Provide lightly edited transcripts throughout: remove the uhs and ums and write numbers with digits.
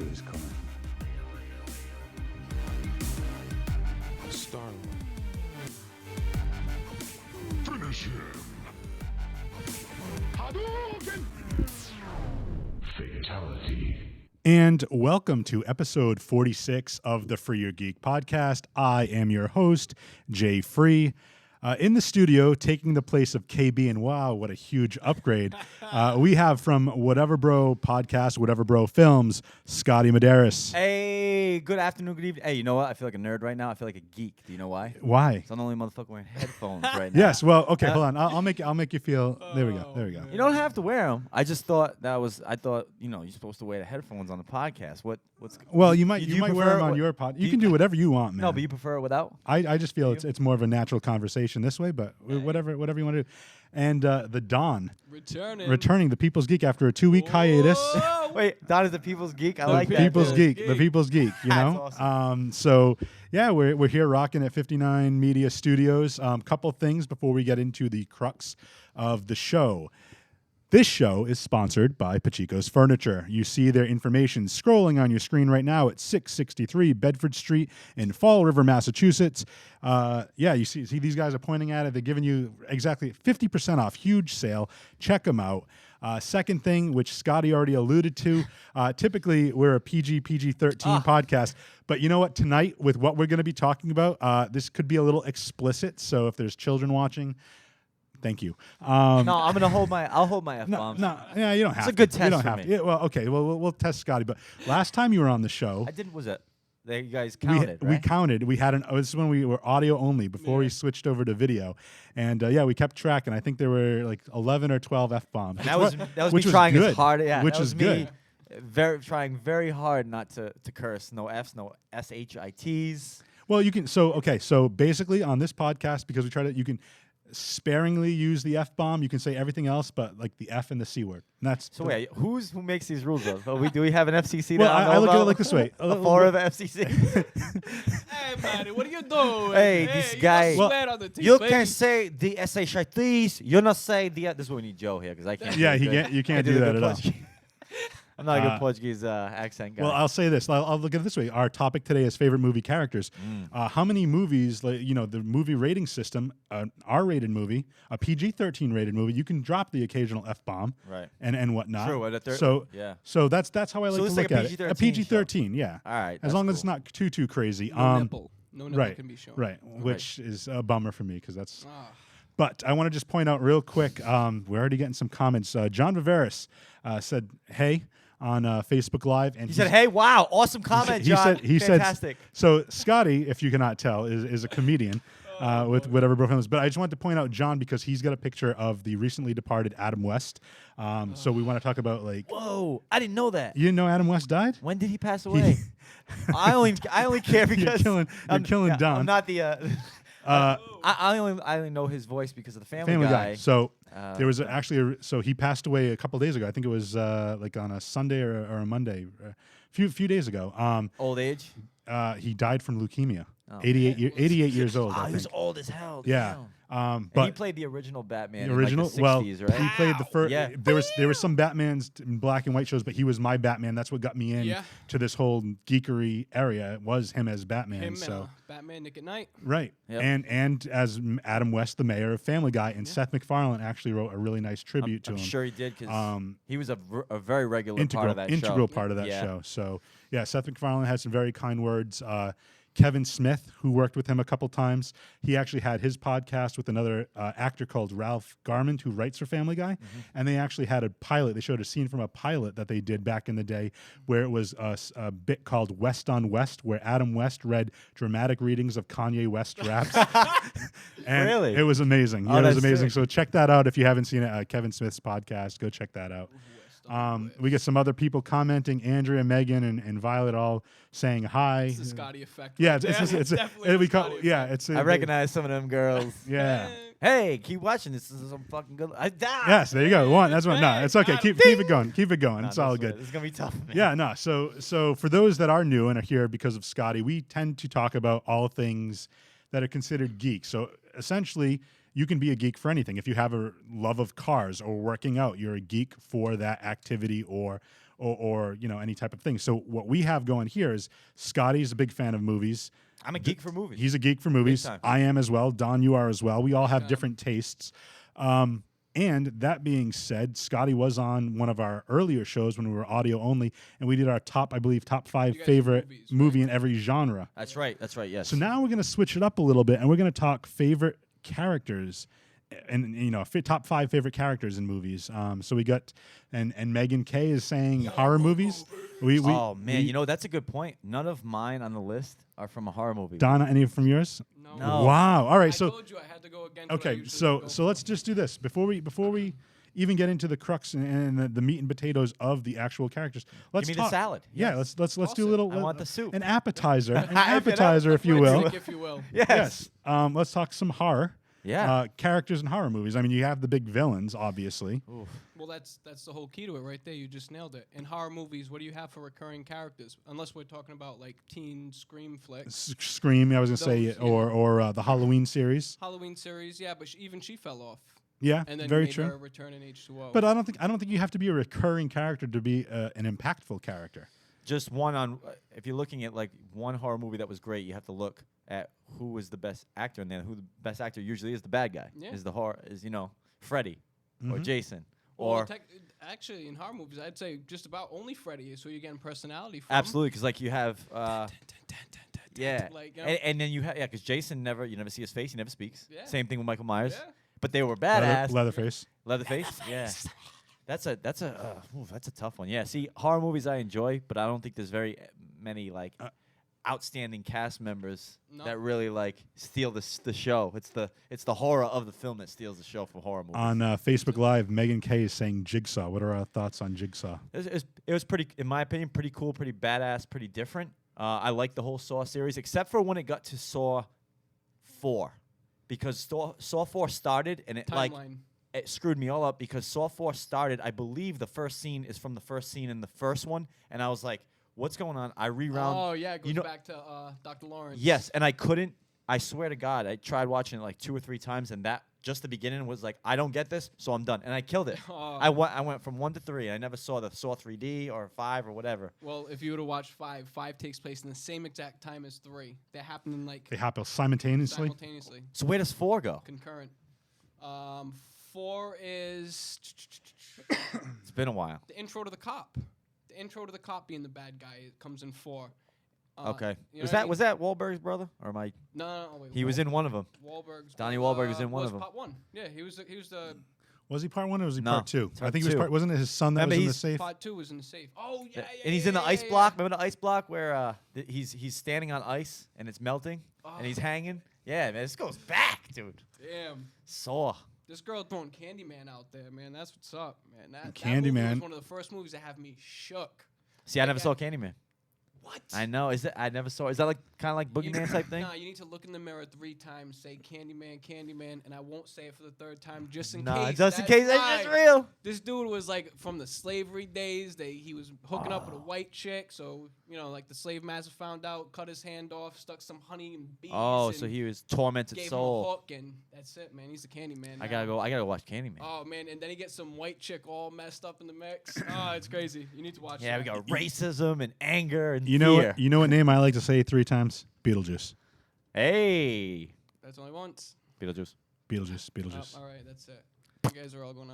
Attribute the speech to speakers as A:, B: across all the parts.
A: is coming.
B: Star-Lord.
C: Finish him. Hadouken! Fatality.
D: And welcome to episode 46 of the Free Your Geek podcast. I am your host, Jay Free. In the studio, taking the place of KB, and wow, what a huge upgrade. We have from Whatever Bro Podcast, Whatever Bro Films, Scotty Medeiros.
E: Hey, good afternoon, good evening. Hey, you know what? I feel like a nerd right now. I feel like a geek. Do you know why?
D: Why?
E: So I'm the only motherfucker wearing headphones right now.
D: Yes, well, okay, hold on. I'll make you feel. There we go.
E: You don't have to wear them. I just thought you're supposed to wear the headphones on the podcast.
D: Well, you might
E: do you
D: wear
E: prefer
D: them on
E: what-
D: your pod.
E: do
D: You
E: you-
D: can do whatever you want, man.
E: No, but you prefer it without?
D: I just feel it's more of a natural conversation this way, but whatever you want to do. And the Don returning the People's Geek after a 2-week hiatus.
E: Wait, Don is the People's Geek? I
B: The
E: like that.
D: People's
B: People's
D: Geek, the People's Geek, you
E: That's
D: know.
E: awesome.
D: So yeah, we're here rocking at 59 Media Studios. Couple things before we get into the crux of the show. This show is sponsored by Pachico's Furniture. You see their information scrolling on your screen right now at 663 Bedford Street in Fall River, Massachusetts. You see these guys are pointing at it. They're giving you exactly 50% off. Huge sale. Check them out. Second thing, which Scotty already alluded to, typically we're a PG-13 podcast. But you know what? Tonight, with what we're going to be talking about, this could be a little explicit. So if there's children watching, thank you.
E: No, I'm gonna hold my F-bombs.
D: No, yeah, you don't have
E: It's a
D: to.
E: good
D: You
E: test
D: don't
E: for
D: have
E: me.
D: to. Yeah, well, okay, we'll test Scotty. But last time you were on the show,
E: I didn't. Was it? You guys counted,
D: we
E: right?
D: counted. We had this is when we were audio only before we switched over to video, and we kept track. And I think there were like 11 or 12 F-bombs.
E: And that was
D: which
E: me trying
D: good,
E: as hard. Yeah,
D: which
E: that
D: is
E: was me
D: good.
E: trying very hard not to curse. No Fs, no shits.
D: Well, you can. So basically on this podcast, because we try to, you can sparingly use the F-bomb. You can say everything else, but like the F and the C word. And that's
E: So wait, who makes these rules up? Do we have an FCC?
D: Well,
E: that
D: I look at it
E: about?
D: like this way.
E: A Fall River FCC.
B: Hey, man, what are you doing?
E: Hey, this guy-
B: You sweat on the teeth,
E: You
B: baby.
E: can say the shits. You're not saying the. This is what we need Joe here because I can't.
D: Yeah,
E: do it
D: he
E: good.
D: can't. You
E: I
D: can't
E: do
D: do
E: the
D: that
E: good
D: at all.
E: Portuguese. I'm not a good Portuguese accent guy.
D: Well, I'll say this. I'll look at it this way. Our topic today is favorite movie characters. How many movies, the movie rating system, an R-rated movie, a PG-13 rated movie, you can drop the occasional F-bomb,
E: Right.
D: and whatnot.
E: True, at a
D: So that's how I like to
E: it's
D: look
E: like a
D: at it. A
E: PG-13
D: PG-13, yeah.
E: All right,
D: As
E: that's
D: long as it's
E: cool.
D: not too crazy.
B: No nipple. No nipple
D: Right.
B: can be shown.
D: Right. Which is a bummer for me because that's.
B: Ah.
D: But I want to just point out real quick. We're already getting some comments. John Viveris said, "Hey." On Facebook Live, and
E: He said, "Hey, wow, awesome comment, John. Fantastic."
D: So Scotty, if you cannot tell, is a comedian with Whatever Bro Films. But I just wanted to point out John because he's got a picture of the recently departed Adam West. So we want to talk about
E: Whoa, I didn't know that.
D: you didn't know Adam West died?
E: When did he pass away? I only care because
D: You're killing Don.
E: I'm not the. I only know his voice because of the Family Guy.
D: So there was so he passed away a couple days ago. I think it was like on a Sunday or a Monday, a few days ago.
E: Old age.
D: He died from leukemia.
E: Oh,
D: 88 years old. I
E: He was
D: think.
E: old as hell.
D: Yeah.
E: damn.
D: But
E: And he played the original Batman.
D: the original,
E: in like the 60s, right?
D: he played the first.
E: Yeah.
D: There was some Batmans in black and white shows, but he was my Batman. That's what got me in
B: Yeah.
D: to this whole geekery area. It was him as Batman.
B: Him
D: so
B: and Batman, Nick at Night.
D: right,
E: Yep.
D: and as Adam West, the mayor of Family Guy, and Seth MacFarlane actually wrote a really nice tribute to
E: I'm
D: him.
E: sure he did because
D: Um,
E: he was a very regular part of that
D: integral
E: show.
D: part of that
E: Yeah.
D: show. So yeah, Seth MacFarlane had some very kind words. Kevin Smith, who worked with him a couple times, he actually had his podcast with another actor called Ralph Garman, who writes for Family Guy, and they actually had a pilot. They showed a scene from a pilot that they did back in the day, where it was a bit called West on West, where Adam West read dramatic readings of Kanye West raps. And
E: Really?
D: it was amazing.
E: Oh,
D: Yeah, it was
E: that's
D: amazing.
E: sick.
D: So check that out if you haven't seen it. Kevin Smith's podcast. Go check that out. We get some other people commenting. Andrea, Megan, and Violet all saying hi.
B: It's the Scotty effect.
D: Yeah,
B: right
D: it's
B: there.
D: it's
B: definitely
D: we
B: the
D: call
B: Scotty
D: yeah
B: effect.
D: it's
E: I recognize some of them girls.
D: yeah.
E: Hey, keep watching. This is some fucking good.
D: Yes, there you go. One. That's one. No, it's okay. Keep it going. Keep it going. It's all good.
E: This is gonna be tough. Man.
D: Yeah, no. So for those that are new and are here because of Scotty, we tend to talk about all things that are considered geek. So essentially, you can be a geek for anything. If you have a love of cars or working out, you're a geek for that activity or any type of thing. So what we have going here is Scotty's a big fan of movies.
E: I'm a geek for movies.
D: He's a geek for movies.
E: time.
D: I am as well. Don, you are as well. We all have
B: time.
D: different tastes. And that being said, Scotty was on one of our earlier shows when we were audio only, and we did our top 5
B: You guys did
D: favorite
B: movies, right?
D: movie in every genre.
E: That's right. Yes.
D: So now we're going to switch it up a little bit, and we're going to talk favorite characters, and top 5 favorite characters in movies. So we got, and Megan Kay is saying horror movies.
E: oh man, that's a good point. None of mine on the list are from a horror movie.
D: Donna, any from yours?
E: No.
D: Wow. All right.
B: I
D: So
B: told you I had to go against what I
D: okay.
B: usually
D: So
B: go
D: so
B: for.
D: let's just do this before we even get into the crux and the meat and potatoes of the actual characters. Let's
E: Give me the
D: talk.
E: salad.
D: Yeah.
E: Yes.
D: Let's
B: Toss
D: do a
B: it.
D: little.
E: I want the soup.
D: An appetizer. An
E: You know?
D: appetizer, if you
B: Red
D: will.
B: stick, if you will.
E: Yes.
D: Let's talk some horror.
E: Yeah.
D: Characters in horror movies. I mean, you have the big villains, obviously.
E: Oof.
B: Well, that's the whole key to it right there. You just nailed it. In horror movies, what do you have for recurring characters? Unless we're talking about like teen scream flicks.
D: Scream. I was gonna say,
B: Those, yeah.
D: or the Halloween series.
B: Halloween series, yeah, but even she fell off.
D: Yeah.
B: And then
D: very
B: made
D: true.
B: her return in H2O.
D: But I don't think you have to be a recurring character to be an impactful character.
E: Just one on. If you're looking at like one horror movie that was great, you have to look at who was the best actor, and then who the best actor usually is the bad guy.
B: Yeah.
E: Is the horror Freddy or
D: Mhm.
E: Jason
B: Well,
E: or
B: actually, in horror movies, I'd say just about only Freddy is who you're getting personality from.
E: absolutely because like you have yeah,
B: Like, you know,
E: and then you have because Jason you never see his face, he never speaks.
B: Yeah.
E: Same thing with Michael Myers,
B: yeah.
E: but they were badass.
D: Leatherface.
E: Leatherface, yeah. That's a tough one. Yeah, see, horror movies I enjoy, but I don't think there's very many like outstanding cast members
B: No.
E: that really like steal the show. It's the horror of the film that steals the show for horror movies.
D: On Facebook Live, Megan Kay is saying Jigsaw. What are our thoughts on Jigsaw?
E: It was pretty, in my opinion, pretty cool, pretty badass, pretty different. I like the whole Saw series, except for when it got to Saw 4, because Saw 4 started and
B: Timeline.
E: it screwed me all up because Saw 4 started. I believe the first scene is from the first scene in the first one, and I was like, "What's going on?" I rewound.
B: Oh yeah, it goes
E: you know-
B: back to Dr. Lawrence.
E: Yes, and I couldn't. I swear to God, I tried watching it like 2 or 3 times, and that just the beginning was like, I don't get this, so I'm done, and I killed it.
B: Oh.
E: I went from 1 to 3. I never saw the Saw 3D or 5 or whatever.
B: Well, if you were to watch 5 takes place in the same exact time as 3. They're happening like
D: They happen simultaneously.
B: simultaneously,
E: So where does 4 go?
B: concurrent. 4 is
E: It's been a while.
B: the intro to the cop. The intro to the cop being the bad guy comes in 4.
E: Okay.
B: you know
E: Was
B: what I
E: that
B: mean?
E: was that Wahlberg's brother or my?
B: No, wait.
E: He was in one of them.
B: Wahlberg's.
E: Donnie
B: brother,
E: Wahlberg was in one of 'em.
B: Part 1. Yeah, he was the
D: Was he part 1 or was he
E: No,
D: part 2?
E: it's
D: I
E: part
D: think he was
E: 2.
D: part. Wasn't it his son that
E: Remember,
D: was in the
E: he's
D: safe?
B: part 2 was in the safe. Oh yeah, yeah.
E: And he's
B: yeah,
E: in the
B: yeah,
E: ice
B: yeah,
E: block.
B: yeah.
E: Remember the ice block where he's standing on ice and it's melting and he's
B: Oh.
E: hanging. Yeah, man, this goes back, dude.
B: Damn.
E: Saw.
B: This girl throwing Candyman out there, man. That's what's up, man. That movie
D: Candyman.
B: was one of the first movies that have me shook.
E: See, I never
B: Yeah.
E: saw Candyman.
B: What?
E: I know. I never saw. Is that like kind of like Boogeyman type thing?
B: Nah, you need to look in the mirror 3 times, say Candyman, Candyman, and I won't say it for the 3rd time just in
E: Nah,
B: case.
E: just in
B: That's
E: case that's just
B: right.
E: real.
B: This dude was like from the slavery days. He was hooking up with a white chick, so like the slave master found out, cut his hand off, stuck some honey and bees.
E: Oh,
B: and
E: so he was tormented
B: gave him a
E: soul.
B: hook, and that's it, man. He's the Candyman.
E: I
B: now.
E: gotta go watch Candyman.
B: Oh man, and then he gets some white chick all messed up in the mix. Oh, it's crazy. You need to watch.
E: Yeah, we
B: that.
E: got racism and anger and
D: You know
E: fear.
D: what? You know what name I like to say 3 times? Beetlejuice.
E: Hey,
B: That's only once.
E: Beetlejuice.
D: Beetlejuice.
B: Oh,
D: Beetlejuice.
B: all right, that's it. You guys are all gonna.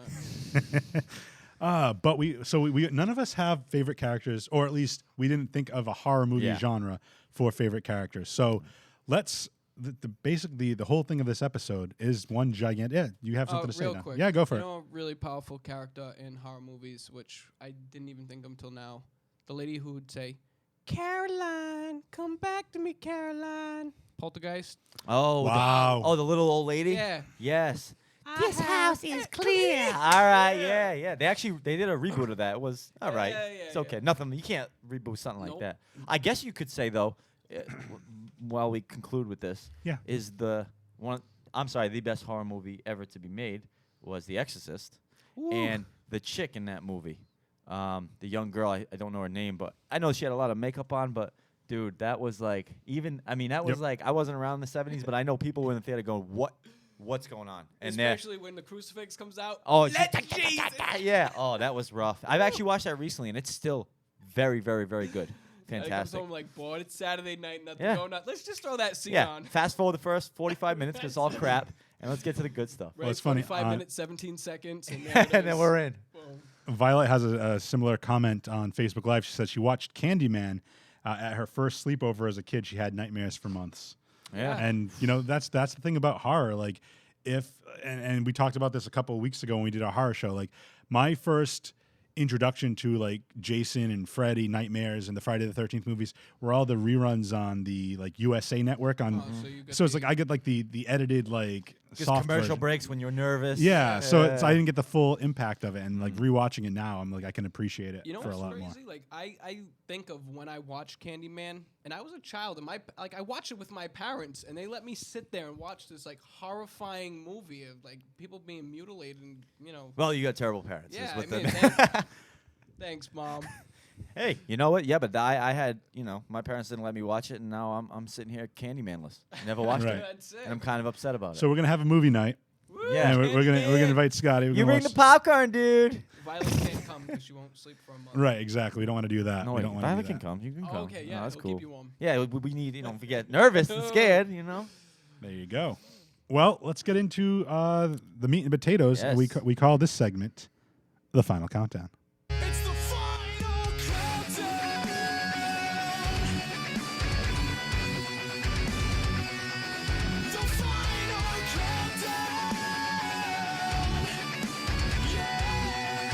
D: But we none of us have favorite characters, or at least we didn't think of a horror movie
E: Yeah.
D: genre for favorite characters. So let's basically the whole thing of this episode is one gigantic. Yeah, you have something to say
B: real
D: now.
B: quick.
D: Yeah, go for
B: you
D: it.
B: know, a really powerful character in horror movies, which I didn't even think of until now. The lady who would say, "Caroline, come back to me, Caroline." Poltergeist.
E: Oh,
D: Wow.
E: the little old lady.
B: Yeah.
E: Yes. This house is clear. All right, yeah. They did a reboot of that. It was all right.
B: Yeah,
E: It's
B: yeah.
E: okay. Nothing. You can't reboot something like
B: Nope.
E: that. I guess you could say though, while we conclude with this,
D: Yeah.
E: is the best horror movie ever to be made was The Exorcist, and the chick in that movie, the young girl. I don't know her name, but I know she had a lot of makeup on, but. Dude, that was like that was
D: Yep.
E: like I wasn't around in the 70s, but I know people were in the theater going, "What what's going on. And they're
B: Especially when the crucifix comes out.
E: oh
B: Let Jesus.
E: yeah. Oh, that was rough. I've actually watched that recently, and it's still very, very, very good.
B: I comes
E: Fantastic.
B: home like, bored. It's Saturday night. Nothing
E: Yeah.
B: going on. Let's just throw that scene
E: Yeah.
B: on.
E: Fast forward the first 45 minutes because it's all crap, and let's get to the good stuff.
B: Right,
D: it's funny,
B: 45
D: uh,
B: minutes, 17 seconds, and, there it
E: and then
B: is.
E: we're in.
B: Boom.
D: Violet has a similar comment on Facebook Live. She said she watched Candyman at her first sleepover as a kid. She had nightmares for months.
E: Yeah.
D: And you know that's the thing about horror. Like if and we talked about this a couple of weeks ago when we did our horror show. Like my first introduction to like Jason and Freddy Nightmares and the Friday the 13th movies were all the reruns on the like USA Network on.
B: So you get
D: So it's
B: the-
D: like I get like the edited like
E: Just
D: soft
E: commercial
D: version.
E: breaks when you're nervous.
D: Yeah, so it's, I
E: Yeah.
D: didn't get the full impact of it, and like rewatching it now, I'm like I can appreciate it
B: You know
D: for a
B: what's
D: lot
B: crazy?
D: more.
B: Like I think of when I watched Candyman, and I was a child, and I watched it with my parents, and they let me sit there and watch this like horrifying movie of like people being mutilated, and you know.
E: Well, you got terrible parents. is
B: Yeah,
E: what
B: I mean,
E: the-
B: Thanks, mom.
E: Hey, you know what? Yeah, but I had, my parents didn't let me watch it, and now I'm sitting here Candymanless. Never watched
D: Right.
E: it,
B: That's it.
E: and I'm kind of upset about
D: So
E: it.
D: we're gonna have a movie night,
B: Woo,
E: Yeah.
D: and we're gonna invite Scotty. We're
E: You
D: gonna
E: bring the
D: watch-
E: popcorn, dude.
B: Violet can't come because she won't sleep for a month.
D: Right, exactly. We don't want to do that.
E: No,
D: we
E: wait,
D: don't want to
E: Violet
D: do
E: can
D: that.
E: come. You can
B: Oh,
E: come.
B: okay,
E: No,
B: yeah,
E: that's
B: it'll
E: cool.
B: keep you warm.
E: Yeah, we need, if we get nervous and scared,
D: There you go. Well, let's get into the meat and potatoes.
E: Yes.
D: We call this segment the final countdown.
A: It's the final countdown. The final countdown. Yeah.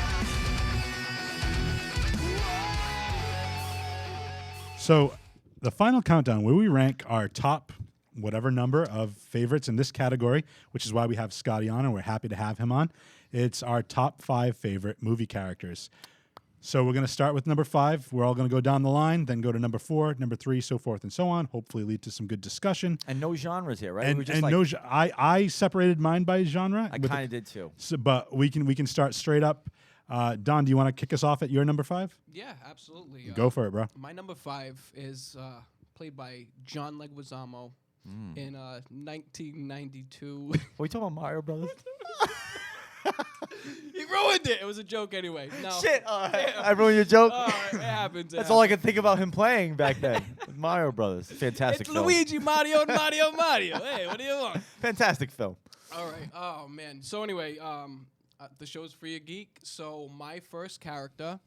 D: So, the final countdown, where we rank our top whatever number of favorites in this category, which is why we have Scotty on, and we're happy to have him on. It's our top 5 favorite movie characters. So we're going to start with number 5. We're all going to go down the line, then go to number 4, number 3, so forth and so on. Hopefully, lead to some good discussion.
E: and no genres here, right?
D: And,
E: We're just
D: and
E: like,
D: no, I separated mine by genre.
E: I
D: with the-
E: kind of did too.
D: So, but we can start straight up. Don, do you want to kick us off at your number 5?
B: Yeah, absolutely.
D: Go for it, bro.
B: My number 5 is played by John Leguizamo in 1992.
E: Are we talking about Mario Brothers?
B: He ruined it. It was a joke anyway. No.
E: Shit! All right. I ruined your joke.
B: It happens.
E: That's all I could think about him playing back then. With Mario Brothers. Fantastic
B: It's
E: film.
B: Luigi, Mario, and Mario, Mario. Hey, what do you want?
E: Fantastic film.
B: All right. Oh man. So anyway, the show's Free a Geek. So my first character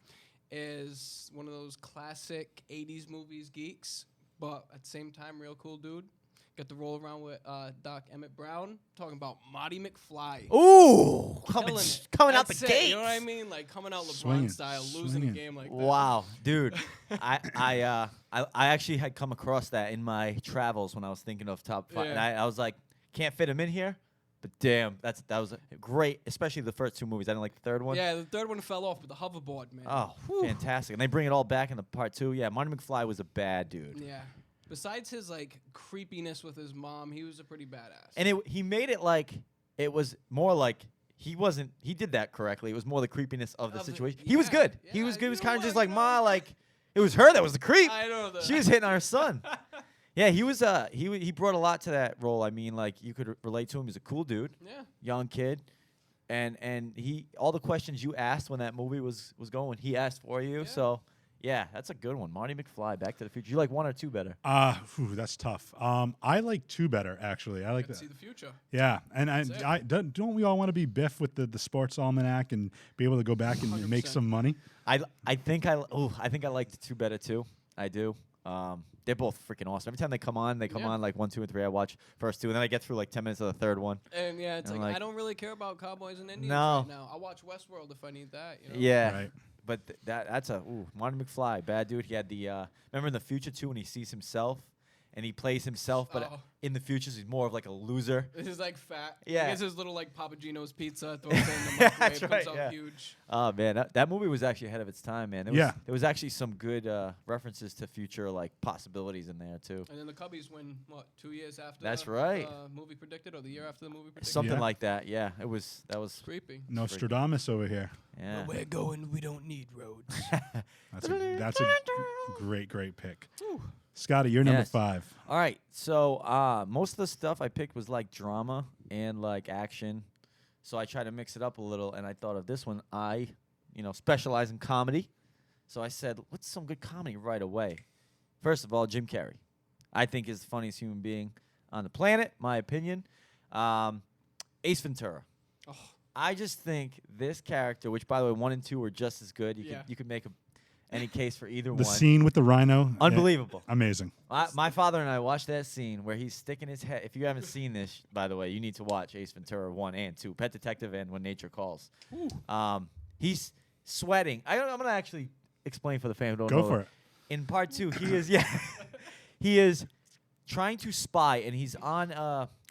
B: is one of those classic '80s movies geeks, but at the same time, real cool dude. Got to roll around with Doc Emmett Brown, talking about Marty McFly.
E: Ooh,
B: Killing it.
E: coming out the
B: That's it,
E: gate.
B: You know what I mean? Like coming out LeBron
D: Swinging,
B: style, losing
D: swinging.
B: a game like that.
E: Wow, dude, I actually had come across that in my travels when I was thinking of top 5, and
B: Yeah.
E: I was like, can't fit him in here, but damn, that was great, especially the first 2 movies. I didn't like the third one.
B: Yeah, the third one fell off with the hoverboard, man.
E: Oh, fantastic! And they bring it all back in the part 2. Yeah, Marty McFly was a bad dude,
B: Yeah. Besides his like creepiness with his mom, he was a pretty badass.
E: and he made it like it was more like. He wasn't. He did that correctly. It was more the creepiness of the
B: Of the-
E: situation. He was
B: yeah,
E: good. He
B: yeah,
E: was good. He
B: you
E: was
B: know
E: kind of just
B: what,
E: like
B: you
E: Ma.
B: know.
E: Like it was her that was the creep.
B: I know that.
E: She was hitting on her son. Yeah, he was. He brought a lot to that role. I mean, like you could relate to him. He's a cool dude,
B: Yeah.
E: young kid, and he all the questions you asked when that movie was going, he asked for you.
B: Yeah.
E: So yeah, that's a good one. Marty McFly, Back to the Future. You like 1 or 2 better?
D: That's tough. I like 2 better actually. I like
B: Got to
D: that.
B: see the future.
D: Yeah, and
B: That's it.
D: don't we all want to be Biff with the sports almanac and be able to go back and make
B: 100%.
D: some money?
E: I think I like the 2 better too. I do. They're both freaking awesome. Every time they come on
B: Yeah.
E: like 1, 2, and 3. I watch first 2, and then I get through like 10 minutes of the third one.
B: And yeah, it's
E: And,
B: like,
E: like-
B: I don't really care about cowboys and Indians
E: No.
B: right now. I'll watch Westworld if I need that. You know?
E: Yeah.
D: Right.
E: But that's a Marty McFly, bad dude. He had the remember in the future too when he sees himself and he plays himself, but
B: Oh.
E: in the future he's more of like a loser.
B: This is like fat.
E: Yeah.
B: He gets his little like Papa Gino's pizza, throws it in the
E: Yeah,
B: microwave,
E: that's
B: comes
E: right,
B: out
E: yeah.
B: huge.
E: Oh man, that movie was actually ahead of its time, man.
D: Yeah.
E: There was actually some good references to future like possibilities in there too.
B: And then the Cubbies win what 2 years after?
E: That's right.
B: Movie predicted, or the year after the movie predicted.
E: Something
D: Yeah.
E: like that. Yeah, that was
B: Creepy.
D: Nostradamus over here.
E: yeah.
B: Where we're going, we don't need roads.
D: That's a great pick. Scotty, you're number
E: Yes.
D: 5.
E: All right. So most of the stuff I picked was like drama and like action. So I tried to mix it up a little, and I thought of this one. I, specialize in comedy. So I said, what's some good comedy right away? First of all, Jim Carrey. I think is the funniest human being on the planet, my opinion. Ace Ventura.
B: Oh.
E: I just think this character, which by the way, 1 and 2 were just as good. You could make any case for either
D: The
E: one.
D: scene with the rhino.
E: Unbelievable.
D: Amazing.
E: My father and I watched that scene where he's sticking his head. If you haven't seen this, by the way, you need to watch Ace Ventura 1 and 2, Pet Detective and When Nature Calls. He's sweating. I'm going to actually explain for the fan who don't know.
D: Go for it.
E: In part 2, he is trying to spy, and he's on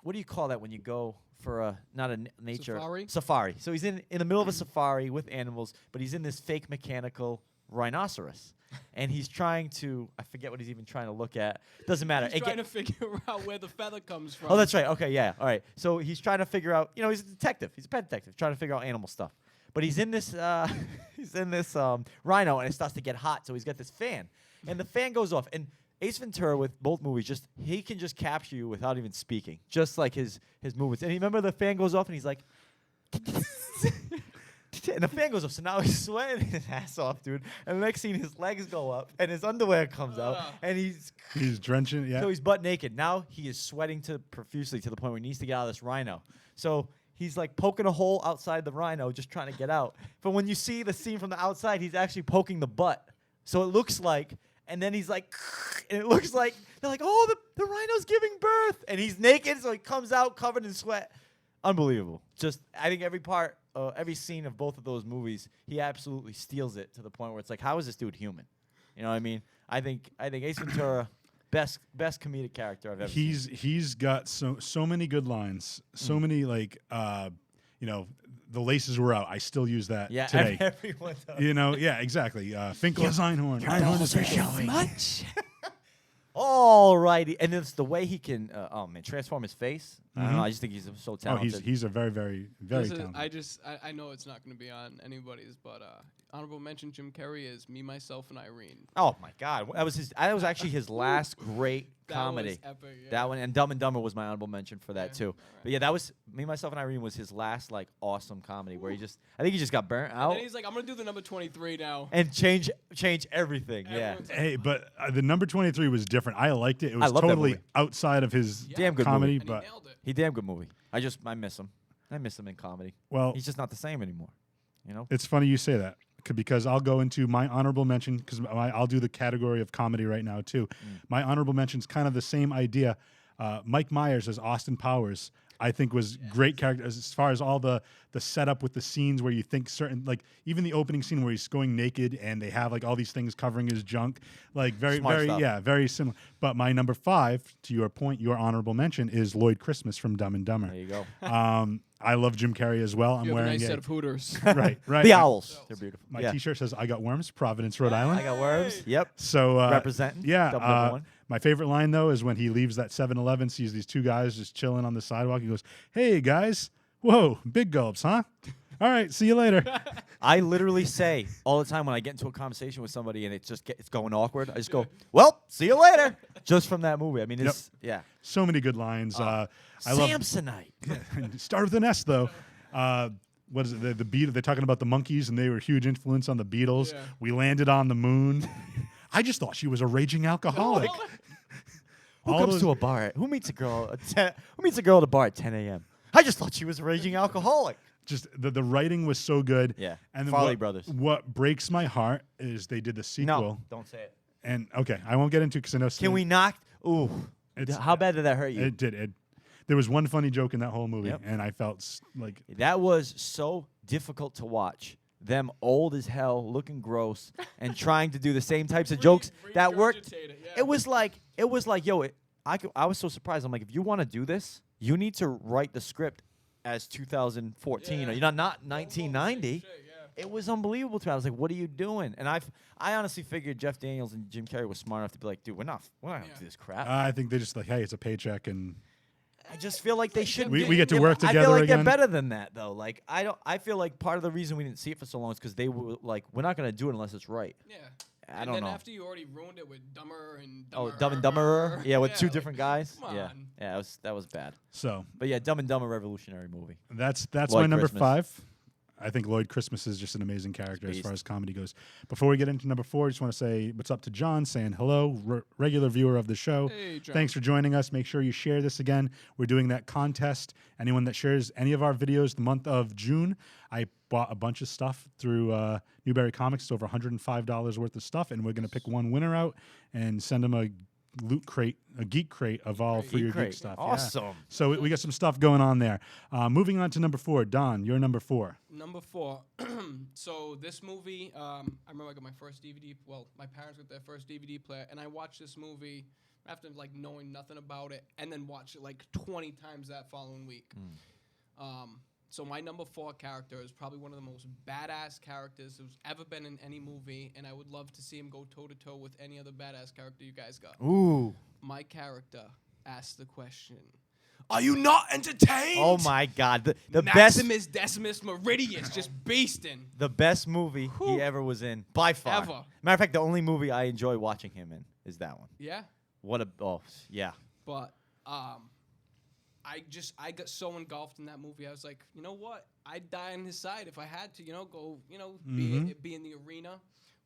E: what do you call that when you go for a not a nature
B: Safari?
E: So he's in the middle of a safari with animals, but he's in this fake mechanical rhinoceros, and he's trying to I forget what he's even trying to look at. Doesn't matter.
B: He's trying to figure out where the feather comes from.
E: Oh, that's right. Okay, yeah. All right. So he's trying to figure out. He's a detective. He's a pet detective, trying to figure out animal stuff. But he's in this rhino, and it starts to get hot. So he's got this fan, and the fan goes off. And Ace Ventura with both movies, he can just capture you without even speaking, just like his movements. And you remember the fan goes off, and he's like, and the fan goes off. So now he's sweating his ass off, dude. And the next scene, his legs go up, and his underwear comes out, and he's
D: drenching. Yeah.
E: so he's butt naked. Now he is sweating profusely to the point where he needs to get out of this rhino. So he's like poking a hole outside the rhino, just trying to get out. But when you see the scene from the outside, he's actually poking the butt. So it looks like, and then he's like, and it looks like, they're like, oh, the rhino's giving birth. And he's naked, so he comes out covered in sweat. Unbelievable. I think every scene of both of those movies, he absolutely steals it to the point where it's like, how is this dude human? You know what I mean? I think Ace Ventura, best comedic character I've ever seen.
D: He's got so many good lines, so many the laces were out. I still use that today.
E: Everyone does.
D: Yeah, exactly. Finkel's Einhorn. Einhorn is showing.
E: Alrighty, and it's the way he can, transform his face. I don't know. I just think he's so
D: Oh,
E: talented.
D: he's a very, very, very
B: This is-
D: talented.
B: I know it's not going to be on anybody's, but honorable mention Jim Carrey is Me, Myself, and Irene.
E: Oh my God, that was actually his last great
B: That
E: comedy.
B: was epic, yeah.
E: That one, and Dumb and Dumber was my honorable mention for that
B: Yeah,
E: too.
B: alright.
E: But yeah, that was Me, Myself, and Irene was his last like awesome comedy where I think he just got burnt out
B: And he's like, I'm going to do the number 23 now.
E: and change everything. Yeah,
B: Everyone's like,
D: Hey, but the number 23 was different. I liked it. It was
E: love that
D: totally
E: movie.
D: outside of his
B: Yeah.
E: Damn good
D: comedy,
E: movie.
B: and he
D: but
B: nailed it.
E: he damn good movie. I miss him. I miss him in comedy.
D: well,
E: He's just not the same anymore.
D: it's funny you say that because I'll go into my honorable mention because I'll do the category of comedy right now too. My honorable mention's kind of the same idea. Mike Myers as Austin Powers, I think was great character as far as all the setup with the scenes where you think certain like even the opening scene where he's going naked and they have like all these things covering his junk, like very
E: Smart
D: very
E: stuff.
D: very similar. But my number 5, to your point, your honorable mention is Lloyd Christmas from Dumb and Dumber.
E: There you go.
D: I love Jim Carrey as well. I'm
B: You have a
D: wearing
B: nice set of Hooters.
D: right.
E: The owls. They're beautiful.
D: My
E: yeah.
D: T-shirt says "I got worms, Providence, Rhode Island."
E: I got worms. Yep.
D: So
E: Representing.
D: Yeah.
E: Double number one.
D: My favorite line though is when he leaves that 7-Eleven, sees these two guys just chilling on the sidewalk. He goes, "Hey guys, whoa, big gulps, huh? All right, see you later."
E: I literally say all the time when I get into a conversation with somebody and it's going awkward, I just go, "Well, see you later." Just from that movie. I mean, it's
D: So many good lines. I love.
E: Samsonite.
D: Start with an S though. What is it? The Beatles. They're talking about the Monkees, and they were a huge influence on the Beatles.
B: Yeah.
D: We landed on the moon. I just thought she was a raging alcoholic.
E: Who
D: All
E: comes
D: those-
E: to a bar? Who meets a girl at who meets a girl at a bar at 10 a.m.? I just thought she was a raging alcoholic.
D: Just the writing was so good.
E: Yeah.
D: And then
E: Farley Brothers.
D: What breaks my heart is they did the sequel.
E: No, don't say it.
D: And okay, I won't get into because I know.
E: Can we knock? Ooh.
D: It's-
E: How bad did that hurt you?
D: It did. There was one funny joke in that whole movie,
E: Yep.
D: and I felt like
E: That was so difficult to watch. Them old as hell, looking gross, and trying to do the same types of jokes that worked.
B: Regurgitate it, yeah.
E: It was like, yo, I was so surprised. I'm like, if you want to do this, you need to write the script as 2014,
B: Yeah.
E: or not 1990.
B: Shit, yeah.
E: It was unbelievable to me. I was like, what are you doing? And I honestly figured Jeff Daniels and Jim Carrey was smart enough to be like, dude, we're not gonna do this crap.
D: I think they just like, hey, it's a paycheck, and
E: I just feel like they should.
D: We get to work
E: I
D: together
E: feel like
D: again.
E: they're better than that, though. Like I feel like part of the reason we didn't see it for so long is because they were like, we're not gonna do it unless it's right.
B: Yeah.
E: I
B: And
E: don't
B: then
E: know.
B: after you already ruined it with Dumber and
E: Oh,
B: Dumber.
E: Dumb and Dumberer. Yeah, with two
B: like,
E: different guys.
B: Come
E: Yeah,
B: on.
E: yeah, that was bad.
D: So
E: But yeah, Dumb and Dumber revolutionary movie.
D: that's
E: Lloyd
D: my number
E: Christmas.
D: 5. I think Lloyd Christmas is just an amazing character as
E: Beast.
D: far as comedy goes. Before we get into number 4, I just want to say what's up to John, saying hello, regular viewer of the show.
B: Hey, John.
D: Thanks for joining us. Make sure you share this again. We're doing that contest. Anyone that shares any of our videos the month of June, I bought a bunch of stuff through Newberry Comics. It's over $105 worth of stuff, and we're going to pick one winner out and send them a loot crate, a geek crate of all for your geek
E: Crate.
D: stuff. Yeah.
E: Awesome.
D: So we got some stuff going on there. Moving on to number 4. Don, you're number 4.
B: Number 4. So this movie, I remember I got my first DVD. Well, my parents got their first DVD player, and I watched this movie after like knowing nothing about it, and then watched it like 20 times that following week. So my number 4 character is probably one of the most badass characters who's ever been in any movie, and I would love to see him go toe to toe with any other badass character you guys got.
E: Ooh.
B: My character asked the question, "Are you not entertained?"
E: Oh my God. The best
B: Maximus Decimus Meridius just beasting.
E: the best movie
B: Whew.
E: he ever was in by far.
B: Ever.
E: Matter of fact, the only movie I enjoy watching him in is that one.
B: Yeah,
E: What a yeah.
B: but I got so engulfed in that movie. I was like, you know what? I'd die on his side if I had to. Go. Be in the arena.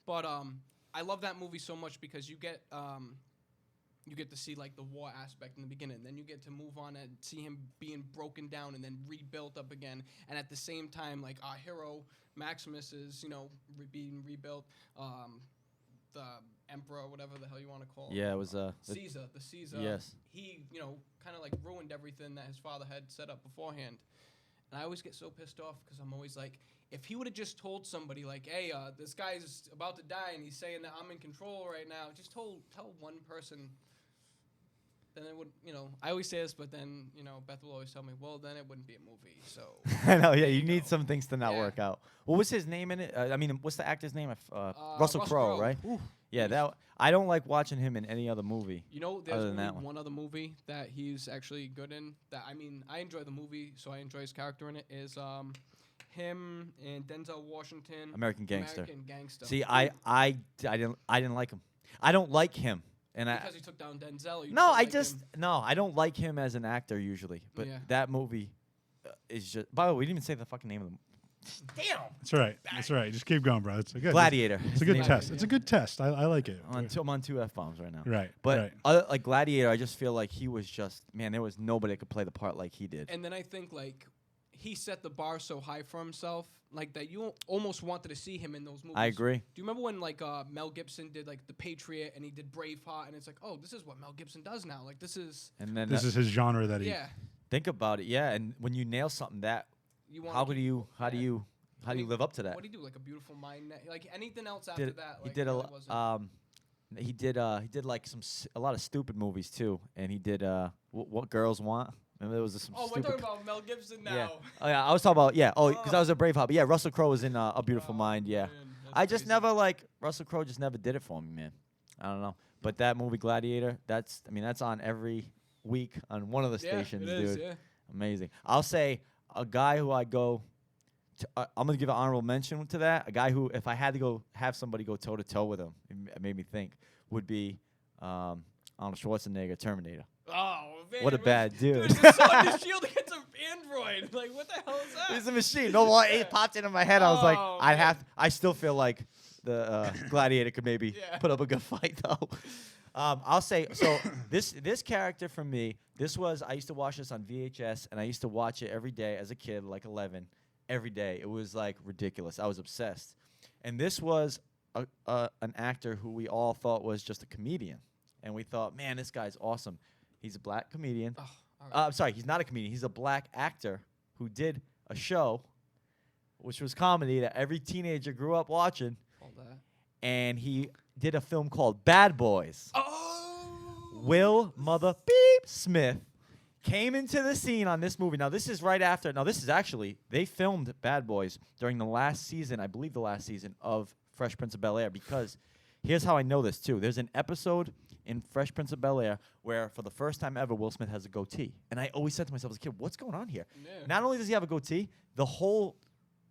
B: But I love that movie so much because you get to see like the war aspect in the beginning. Then you get to move on and see him being broken down and then rebuilt up again. And at the same time, like our hero Maximus is being rebuilt. The emperor, whatever the hell you want to call him.
E: Yeah, it was
B: Caesar. The Caesar.
E: Yes.
B: He, kind of like ruined everything that his father had set up beforehand. And I always get so pissed off because I'm always like, if he would have just told somebody like, hey, this guy's about to die and he's saying that I'm in control right now, just tell one person, then it would, I always say this, but then, Beth will always tell me, well, then it wouldn't be a movie. So
E: I know, yeah, you
B: you
E: need
B: go.
E: some things to not
B: Yeah.
E: work out. What was his name in it? What's the actor's name? Russell
B: Russell
E: Crowe,
B: Crowe.
E: right?
B: Ooh.
E: Yeah, I don't like watching him in any other movie.
B: There's
E: Other than
B: only
E: that one.
B: one other movie that he's actually good in. I enjoy the movie, so I enjoy his character in it. Is him and Denzel Washington,
E: American Gangster.
B: American Gangster.
E: See, I didn't like him. I don't like him, and
B: because he took down Denzel. You
E: no,
B: don't
E: I
B: like
E: just
B: him?
E: no, I don't like him as an actor usually. But
B: Yeah.
E: that movie is just. By the way, we didn't even say the fucking name of the. Damn.
D: That's all right. That's all right. Just keep going, bro. It's a good
E: Gladiator.
D: It's a good
B: Name.
D: test. It's a good test. I like it.
E: I'm on 2 F-bombs right now.
D: Right.
E: But
D: right.
E: like Gladiator, I just feel like he was just there was nobody that could play the part like he did.
B: And then I think like he set the bar so high for himself, like that you almost wanted to see him in those movies.
E: I agree.
B: Do you remember when like Mel Gibson did like The Patriot and he did Braveheart, and it's like, oh, this is what Mel Gibson does now. Like this is
E: And then
D: This is his genre that he.
B: yeah.
E: think about it, yeah. And when you nail something that,
B: You want
E: how do you live up to that?
B: What do you do? Like A Beautiful Mind? Like anything else after
E: Did-
B: that?
E: he
B: Like,
E: did
B: really wasn't.
E: he did like a lot of stupid movies too, and he did what girls want. Remember there was some
B: Oh, we're
E: stupid.
B: talking about Mel Gibson now.
E: Yeah. Oh yeah, I was talking about because I was a Braveheart. But yeah, Russell Crowe was in A Beautiful
B: Oh,
E: Mind. Yeah,
B: man, that's
E: I just
B: crazy.
E: never Russell Crowe. Just never did it for me, man. I don't know. But that movie Gladiator, that's on every week on one of the
B: Yeah,
E: stations,
B: it is,
E: dude.
B: yeah.
E: Amazing. I'll say a guy who I go. I'm gonna give an honorable mention to that. A guy who, if I had to go have somebody go toe to toe with him, it made me think would be Arnold Schwarzenegger, Terminator.
B: Oh man.
E: What a bad dude.
B: Dude, his sword, his shield against an android. Like what the hell is that?
E: He's a machine. No, well, it popped into my head. I was like,
B: Oh,
E: I
B: man.
E: still feel like the Gladiator could maybe
B: Yeah.
E: put up a good fight though. I'll say so. This character for me, I used to watch this on VHS, and I used to watch it every day as a kid, like 11, every day. It was like ridiculous. I was obsessed, and this was an actor who we all thought was just a comedian, and we thought, man, this guy's awesome. He's a black comedian.
B: Oh, all right.
E: I'm sorry, he's not a comedian. He's a black actor who did a show, which was comedy that every teenager grew up watching,
B: All that.
E: and he did a film called Bad Boys.
B: Oh.
E: Will Mother Beep Smith came into the scene on this movie. Now, this is right after. Now, this is actually, they filmed Bad Boys during the last season, I believe the last season of Fresh Prince of Bel-Air, because here's how I know this, too. There's an episode in Fresh Prince of Bel-Air where, for the first time ever, Will Smith has a goatee. And I always said to myself as a kid, what's going on here?
B: Yeah.
E: Not only does he have a goatee, the whole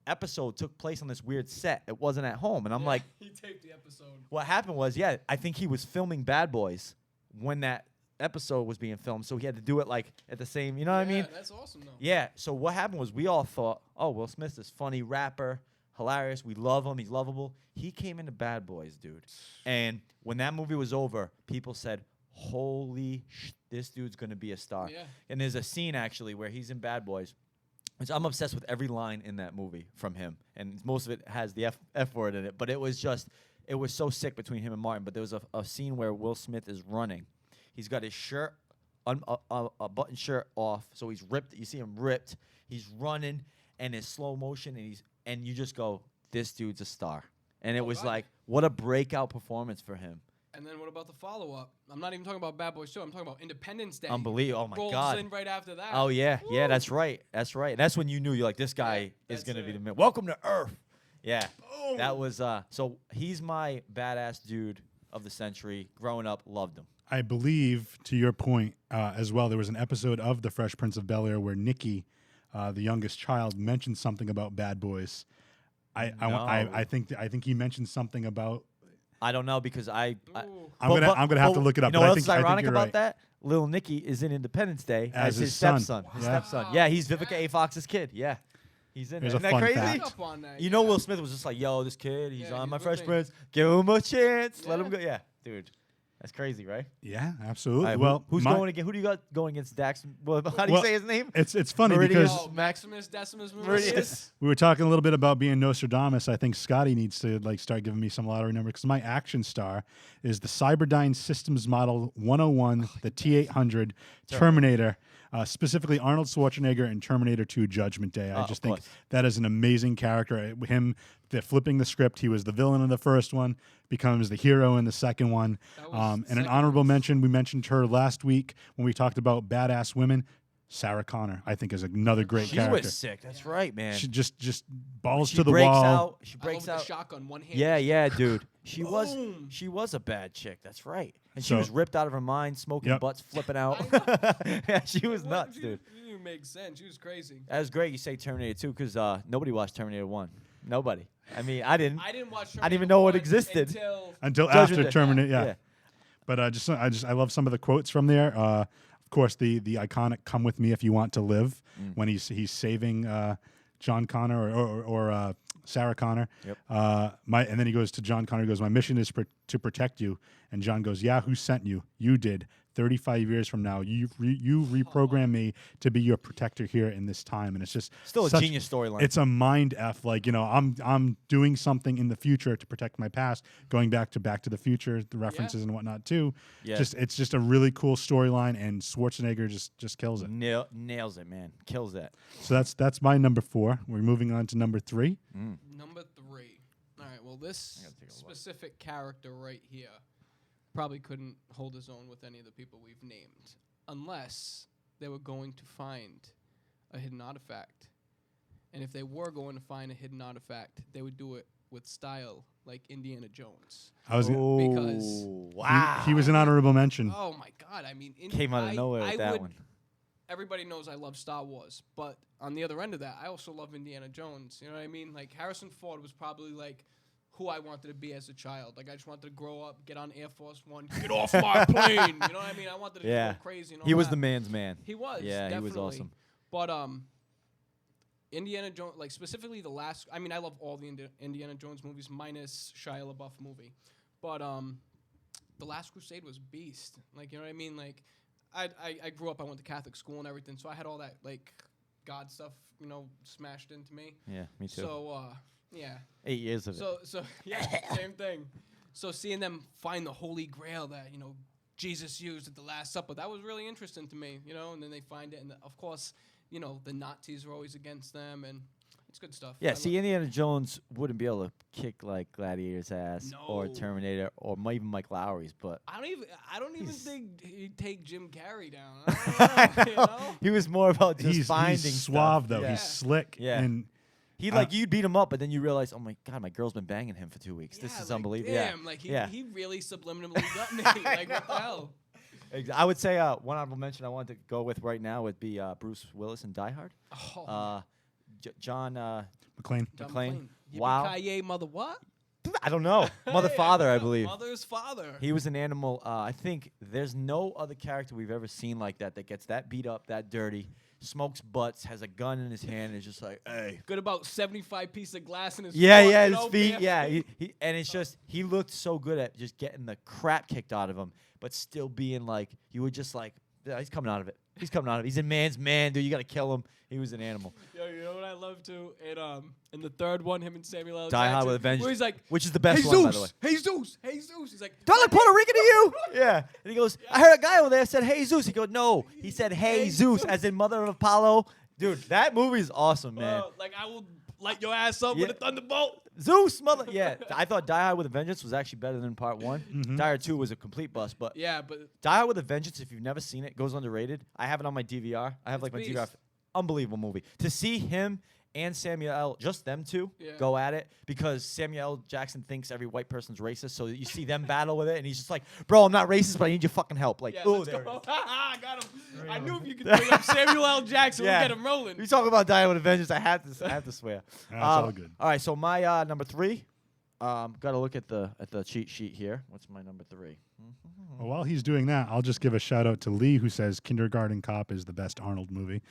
E: episode took place on this weird set. It wasn't at home. And I'm
B: Yeah,
E: like,
B: he taped the episode.
E: What happened was, yeah, I think he was filming Bad Boys when that episode was being filmed, so he had to do it like at the same. You know what I mean?
B: Yeah, that's awesome though.
E: Yeah. So what happened was we all thought, oh, Will Smith's this funny rapper, hilarious. We love him. He's lovable. He came into Bad Boys, dude. And when that movie was over, people said, holy this dude's going to be a star.
B: Yeah.
E: And there's a scene actually where he's in Bad Boys. Which I'm obsessed with every line in that movie from him. And most of it has the F word in it. But it was so sick between him and Martin. But there was a scene where Will Smith is running. He's got his shirt, a button shirt off. So he's ripped. You see him ripped. He's running and it's slow motion. And you just go, this dude's a star. And it was
B: God.
E: like, what a breakout performance for him.
B: And then what about the follow-up? I'm not even talking about Bad Boys 2. I'm talking about Independence Day.
E: Unbelievable. Oh, my
B: Rolls
E: God.
B: in right after that.
E: Oh, yeah. Yeah,
B: Woo.
E: that's right. That's right. And that's when you knew, you're like, this guy is
B: that's
E: going to be
B: it.
E: the man. Welcome to Earth. Yeah.
B: Boom.
E: That was, so he's my badass dude of the century. Growing up, loved him.
D: I believe, to your point as well, there was an episode of The Fresh Prince of Bel-Air where Nikki, the youngest child, mentioned something about Bad Boys. I think he mentioned something about.
E: I don't know because
B: Ooh.
D: I'm gonna have to look it up.
E: You know
D: but
E: what
D: I
E: else
D: think,
E: is
D: I think
E: ironic
D: you're
E: about
D: right.
E: that? Little Nicky is in Independence Day
D: As
E: as
D: his
E: his
D: son.
E: stepson. His
D: Yeah.
E: stepson.
B: Wow.
E: Yeah, he's Vivica
B: Yeah.
E: A. Fox's kid. Yeah. He's in
D: Here's
E: it.
D: a
E: Isn't that
D: fun
E: crazy?
D: fact.
B: Up on that,
E: You know,
B: yeah.
E: Will Smith was just like, yo, this kid, he's
B: Yeah,
E: on
B: he's
E: my
B: with
E: Fresh
B: me.
E: Prince. Give him a chance. Let him
B: Yeah.
E: go. Yeah, dude. That's crazy, right?
D: Yeah, absolutely.
E: All right,
D: well,
E: who's
D: my-
E: going again? Who do you got going against Dax? Well, how do you
D: Well,
E: say his name?
D: It's funny
E: Meridian.
D: because
B: Oh, Maximus Decimus
E: Meridius.
B: Meridius.
D: we were talking a little bit about being Nostradamus. I think Scotty needs to start giving me some lottery number because my action star is the Cyberdyne Systems Model 101, the T800 Terminator, specifically Arnold Schwarzenegger in Terminator 2 Judgment Day. I
E: Oh,
D: just
E: of
D: think
E: course.
D: that is an amazing character. Him flipping the script, he was the villain in the first one, becomes the hero in the second one.
B: That was
D: And an
B: second
D: honorable
B: one.
D: mention, we mentioned her last week when we talked about badass women. Sarah Connor, I think, is another great
E: She
D: character.
E: was sick. That's right, man.
D: She just balls
E: She
D: to the
E: breaks
D: wall.
E: out. She
B: I love
E: breaks
B: with the
E: out.
B: shotgun, one hand.
E: Yeah, yeah, dude. She
B: Boom.
E: was a bad chick. That's right. And she
D: So-
E: was ripped out of her mind, smoking
D: Yep.
E: butts, flipping out. Yeah, she was
B: What?
E: nuts,
B: She
E: dude.
B: didn't even make sense. She was crazy.
E: That was great. You say Terminator 2 because nobody watched Terminator 1. Nobody. I mean, I didn't.
B: I didn't watch.
E: I didn't even know it
B: Terminator 1
E: existed.
B: until
D: Until
E: Judgment
D: after
E: Day.
D: Terminator, yeah.
E: Yeah.
D: But I love some of the quotes from there. Of course, the iconic "Come with me if you want to live" when he's saving John Connor or Sarah Connor.
E: Yep.
D: And then he goes to John Connor. He goes, "My mission is to protect you." And John goes, "Yeah, who sent you? You did. 35 years from now, you reprogram me to be your protector here in this time." And it's just
E: Still a
D: such-
E: genius storyline.
D: It's a mind f. I'm doing something in the future to protect my past. Going back to the Future, the references and whatnot too.
E: Yeah.
D: It's just a really cool storyline, and Schwarzenegger just kills it.
E: Nails it, man. Kills that.
D: So that's my number 4. We're moving on to number 3.
B: number 3. All right. Well, this
E: gotta take a look.
B: specific character right here probably couldn't hold his own with any of the people we've named, unless they were going to find a hidden artifact. And if they were going to find a hidden artifact, they would do it with style, like Indiana Jones.
D: I was
B: Because-
E: wow.
D: he was an honorable mention.
B: Oh my God! I mean,
E: Came out of nowhere with that one.
B: Everybody knows I love Star Wars, but on the other end of that, I also love Indiana Jones. You know what I mean? Like Harrison Ford was probably like who I wanted to be as a child. Like I just wanted to grow up, get on Air Force One, get off my plane. You know what I mean? I wanted to
E: Yeah.
B: just go crazy. And all
E: He was
B: that.
E: the man's man.
B: He was.
E: Yeah, he was
B: definitely.
E: awesome.
B: But Indiana Jones, like specifically the last. I mean, I love all the Indiana Jones movies minus Shia LaBeouf movie, but the Last Crusade was beast. Like you know what I mean? Like I grew up. I went to Catholic school and everything, so I had all that like God stuff, you know, smashed into me.
E: Yeah, me too.
B: So yeah.
E: 8 years of it.
B: So yeah, same thing. So seeing them find the Holy Grail that Jesus used at the Last Supper, that was really interesting to me. And then they find it, and of course, the Nazis are always against them, and it's good stuff.
E: Yeah,
B: I
E: see,
B: lo-
E: Indiana Jones wouldn't be able to kick like Gladiator's ass or
B: No.
E: Terminator or even Mike Lowry's, but
B: I don't even
E: He's-
B: think he'd take Jim Carrey down. I don't know, you know?
E: he was more about just
D: he's
E: finding
D: suave
E: stuff.
D: though.
E: Yeah.
D: He's slick.
E: Yeah.
D: And
E: He like you'd beat him up, but then you realize, oh my God, my girl's been banging him for 2 weeks. This
B: Yeah,
E: is
B: like,
E: unbelievable.
B: Damn,
E: yeah,
B: like he,
E: yeah.
B: he really subliminally got me. Like what the hell?
E: I would say one honorable mention I wanted to go with right now would be Bruce Willis in Die Hard.
B: Oh,
E: John
D: McClane.
B: John
E: McClane.
B: McClane.
E: Wow.
B: Yippee-ki-yay, mother what?
E: I don't know. Mother,
B: Hey,
E: father, I
B: know.
E: believe.
B: Mother's father.
E: He was an animal. I think there's no other character we've ever seen like that gets that beat up, that dirty, smokes butts, has a gun in his hand, and is just like, hey.
B: Good about 75 pieces of glass in his
E: Yeah,
B: foot,
E: yeah,
B: you
E: his
B: know,
E: feet.
B: bare
E: Yeah,
B: feet.
E: and it's just he looked so good at just getting the crap kicked out of him, but still being like you were just like, yeah, he's coming out of it. He's coming out of it. He's a man's man, dude. You gotta kill him. He was an animal.
B: Yo, you know what I love too? In the third one, him and Samuel L.
E: Die Hard
B: Jackson,
E: with a Vengeance,
B: where he's like,
E: which is the best
B: hey,
E: one, by
B: Zeus,
E: the way.
B: Hey Zeus, hey Zeus. He's like,
E: Do I look Puerto Rican to you? Yeah. And he goes, I heard a guy over there said, hey, Zeus. He goes, no. He said, hey,
B: Hey,
E: Zeus,
B: Zeus.
E: as in mother of Apollo. Dude, that movie is awesome, man.
B: like I will light your ass up
E: Yeah.
B: with a thunderbolt.
E: Zeus, mother. Yeah. I thought Die Hard with a Vengeance was actually better than part one. Die Hard 2 was a complete bust, but
B: Yeah, but
E: Die Hard with a Vengeance, if you've never seen it, goes underrated. I have it on my DVR. I have
B: It's
E: like my
B: beast.
E: DVR. Unbelievable movie. To see him and Samuel L., just them two,
B: Yeah.
E: go at it, because Samuel L. Jackson thinks every white person's racist, so you see them battle with it, and he's just like, bro, I'm not racist, but I need your fucking help. Like,
B: yeah,
E: oh,
B: let's
E: there
B: go.
E: it is.
B: I got him. I knew if you could bring up Samuel L. Jackson,
E: Yeah.
B: we'd get him rolling.
E: You talk about Die Hard with a Vengeance, I have to swear.
D: That's all good.
E: All right, so my number 3, got to look at the cheat sheet here. What's my number 3?
D: Well, while he's doing that, I'll just give a shout out to Lee, who says Kindergarten Cop is the best Arnold movie.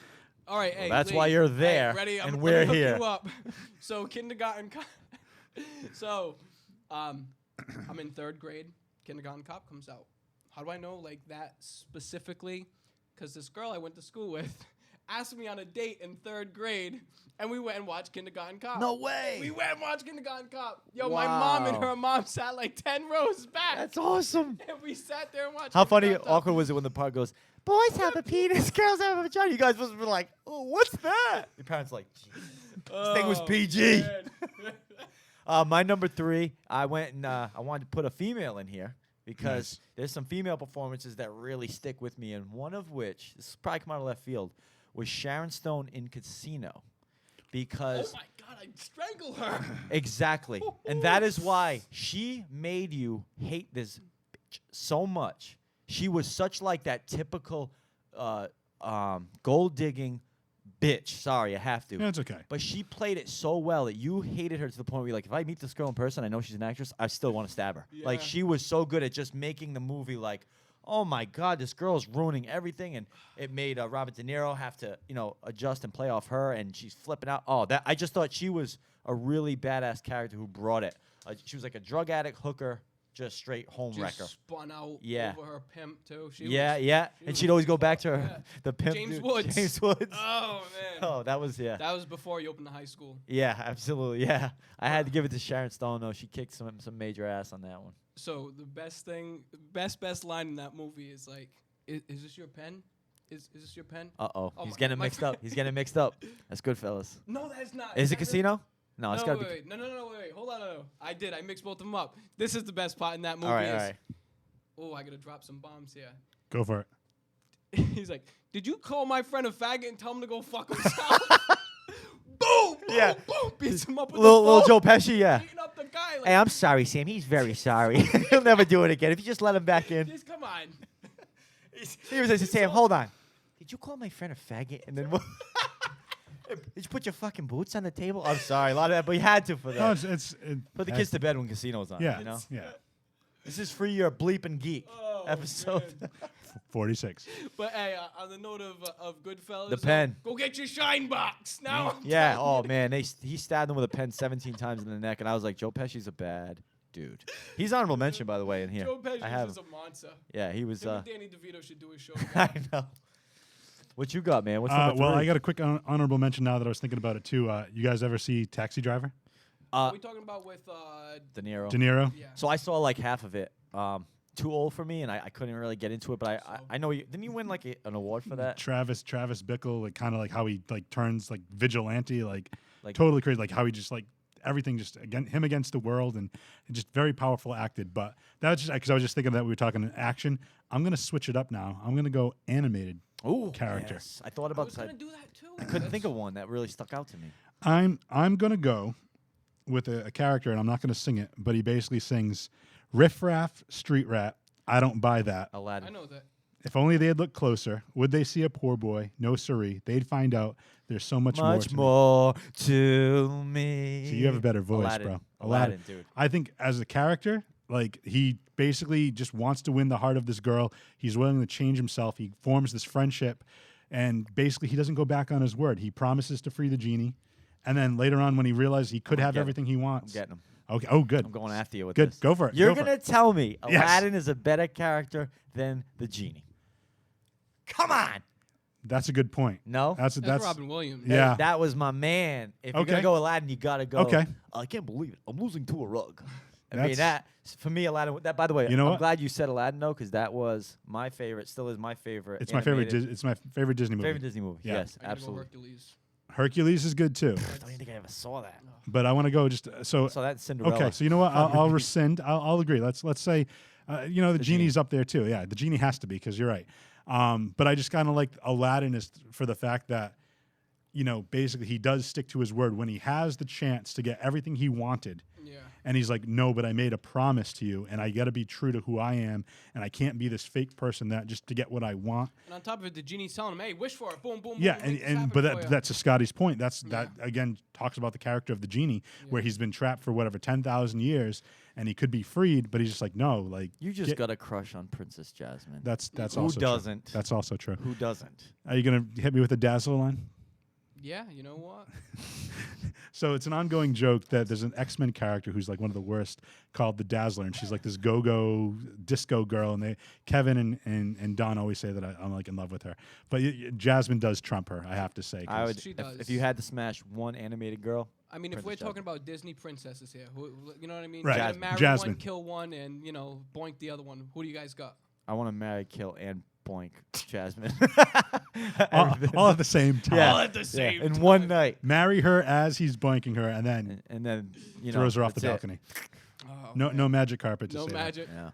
B: All right, hey,
E: that's
B: Lee.
E: why you're
B: Hey,
E: there,
B: ready?
E: and
B: I'm
E: we're
B: gonna hook
E: here.
B: You up. So kindergarten cop. So, I'm in 3rd grade. Kindergarten Cop comes out. How do I know like that specifically? Because this girl I went to school with asked me on a date in 3rd grade, and we went and watched Kindergarten Cop.
E: No way.
B: We went and watched Kindergarten Cop. Yo, my mom and
E: Wow.
B: her mom sat like 10 rows back.
E: That's awesome.
B: And we sat there and watched.
E: How funny,
B: Kindergarten Cop.
E: awkward was it when the part goes, boys have a penis, girls have a vagina. You guys must have been like, oh, what's that? Your parents like, "Jesus." This thing was
B: Oh,
E: PG.
B: man.
E: My number 3, I went and I wanted to put a female in here because
D: Nice.
E: there's some female performances that really stick with me, and one of which, this is probably come out of left field, was Sharon Stone in Casino. Because
B: Oh my God, I'd strangle her.
E: exactly. And that is why she made you hate this bitch so much. She was such like that typical gold digging bitch. Sorry, I have to.
D: Yeah, it's okay.
E: But she played it so well that you hated her to the point where you're like, if I meet this girl in person, I know she's an actress, I still want to stab her. Like,
B: Yeah.
E: she was so good at just making the movie like, oh my God, this girl's ruining everything. And it made Robert De Niro have to, adjust and play off her, and she's flipping out. Oh, I just thought she was a really badass character who brought it. She was like a drug addict, hooker, just straight home wrecker.
B: Just spun out
E: Yeah.
B: over her pimp too. She
E: Yeah,
B: was,
E: yeah.
B: she
E: And
B: was-
E: she'd always go back to her,
B: yeah.
E: the pimp.
B: James
E: dude.
B: Woods.
E: James Woods.
B: Oh man.
E: Oh, that was, yeah.
B: That was before you opened the high school.
E: Yeah, absolutely. Yeah. I had to give it to Sharon Stone, though. She kicked some major ass on that one.
B: So the best thing, best line in that movie is like, is this your pen? Is this your pen?
E: Uh-oh.
B: Oh
E: He's
B: my-
E: getting it
B: my
E: mixed
B: fr-
E: up. He's getting it mixed up. That's good, fellas.
B: No, that's not.
E: Is it
B: that really-
E: Casino? No, it's
B: No,
E: got to
B: wait,
E: be.
B: wait. No, wait. Hold on, no. I did. I mixed both of them up. This is the best part in that movie.
E: All right,
B: is,
E: all right.
B: Oh, I gotta drop some bombs here.
D: Go for it.
B: He's like, did you call my friend a faggot and tell him to go fuck himself? Boom!
E: Yeah.
B: Boom! Boom! Beats him up with
E: Little
B: the
E: Joe
B: phone,
E: Pesci, yeah.
B: beating up the guy. Like,
E: Hey, I'm sorry, Sam. He's very sorry. He'll never do it again. If you just let him back in.
B: just come on.
E: He was like, Sam, hold on. Did you call my friend a faggot? And then what? Did you put your fucking boots on the table? I'm sorry, a lot of that, but you had to for
D: No,
E: that. Put the kids to bed when Casino's on.
D: Yeah,
E: You know?
D: yeah.
E: This is free your bleeping geek
B: Oh,
E: episode.
B: man.
D: 46.
B: But hey, on the note of Goodfellas,
E: The pen.
B: Go get your shine box now. I'm
E: Yeah.
B: telling
E: Oh
B: you.
E: man, he stabbed him with a pen 17 times in the neck, and I was like, Joe Pesci's a bad dude. He's honorable mention, by the way, in here.
B: Joe Pesci
E: I have.
B: is a monster.
E: Yeah, he was.
B: Him and Danny DeVito should do a show.
E: I know. What you got, man? What's number
D: Well,
E: three?
D: I got a quick honorable mention now that I was thinking about it too. You guys ever see Taxi Driver?
B: Are we talking about with
E: De Niro.
D: De Niro?
B: yeah.
E: So I saw like half of it. Too old for me, and I couldn't really get into it. But I know you didn't you win like an award for that?
D: Travis Bickle, like kind of like how he like turns like vigilante, like
E: Like-
D: totally crazy, like how he just like everything just him against the world, and just very powerful acted. But that was just because I was just thinking that we were talking action. I'm gonna switch it up now. I'm gonna go animated.
E: Ooh,
D: Character.
E: Yes. I thought
B: I
E: about
B: was
E: that.
B: gonna do that too.
E: I couldn't think of one that really stuck out to me.
D: I'm gonna go with a character, and I'm not gonna sing it, but he basically sings "Riff Raff Street Rat." I don't buy that.
B: I
E: Aladdin.
B: know that.
D: If only they had looked closer, would they see a poor boy? No, siree. They'd find out there's so much, more.
E: Much
D: to me.
E: more to me.
D: So you have a better voice,
E: Aladdin.
D: bro.
E: Aladdin, dude.
D: I think as a character, like he basically just wants to win the heart of this girl. He's willing to change himself. He forms this friendship, and basically he doesn't go back on his word. He promises to free the genie, and then later on, when he realizes he could
E: gonna
D: have
E: get him.
D: everything he
E: I'm
D: wants,
E: getting him.
D: okay. Oh, good.
E: I'm going after you with
D: Good.
E: this.
D: Go for it.
E: You're
D: Go for
E: gonna
D: it.
E: tell me
D: Yes.
E: Aladdin is a better character than the genie? Come on.
D: That's a good point.
E: No.
B: That's Robin Williams.
D: Yeah.
E: That was my man. If you're
D: Okay.
E: gonna go Aladdin, you gotta go.
D: Okay.
E: I can't believe it. I'm losing to a rug. I mean
D: That's-
E: that for me, Aladdin. That by the way,
D: You know
E: I'm
D: what?
E: glad you said Aladdin though, because that was my favorite. Still is my favorite.
D: It's my favorite.
E: animated-
D: It's my favorite Disney movie.
E: favorite Disney movie.
D: Yeah.
E: Yes,
B: I gotta go
E: absolutely.
B: Hercules.
D: Hercules is good too,
E: I don't even think I ever saw that.
D: but I want to go just so.
E: So that's Cinderella.
D: Okay, so you know what? I'll rescind. I'll agree. Let's say, the
E: genie.
D: genie's up there too. Yeah, the genie has to be because you're right. But I just kind of like Aladdin is for the fact that, basically he does stick to his word when he has the chance to get everything he wanted.
B: Yeah.
D: And he's like, no, but I made a promise to you, and I got to be true to who I am, and I can't be this fake person that just to get what I want.
B: And on top of it, the genie's telling him, "Hey, wish for it. Boom, boom,
D: Yeah,
B: boom. make this
D: and
B: happen
D: but
B: for ya."
D: that's to Scotty's point. That
B: Yeah.
D: again talks about the character of the genie, where he's been trapped for whatever 10,000 years, and he could be freed, but he's just like, no, like
E: You just
D: get-
E: got a crush on Princess Jasmine.
D: That's
E: Who
D: also
E: doesn't?
D: True. That's also true.
E: Who doesn't?
D: Are you gonna hit me with a Dazzler line?
B: Yeah, you know what?
D: So it's an ongoing joke that there's an X-Men character who's like one of the worst called the Dazzler, and she's like this go-go disco girl, and Kevin and Don always say that I'm like in love with her, but Jasmine does trump her, I have to say.
E: I
D: 'cause-
E: would.
B: She
E: If
B: does.
E: you had to smash one animated girl,
B: I mean, if we're
E: Princess
B: talking
E: Jasmine.
B: about Disney princesses here, you know what I mean?
D: Right.
B: You gotta
E: Jasmine.
B: marry
D: Jasmine.
B: one, kill one, and boink the other one. Who do you guys got?
E: I want to marry, kill, and boink Jasmine.
D: all,
E: Everything.
D: all at the same time.
E: Yeah.
B: All at the same
E: in
B: time.
E: one night,
D: Marry her as he's boinking her, and then
E: and then
D: throws her off the
E: that's it.
D: balcony.
B: Oh,
D: No,
B: man.
D: no magic carpet. To
B: No
D: save her.
B: magic.
E: Yeah.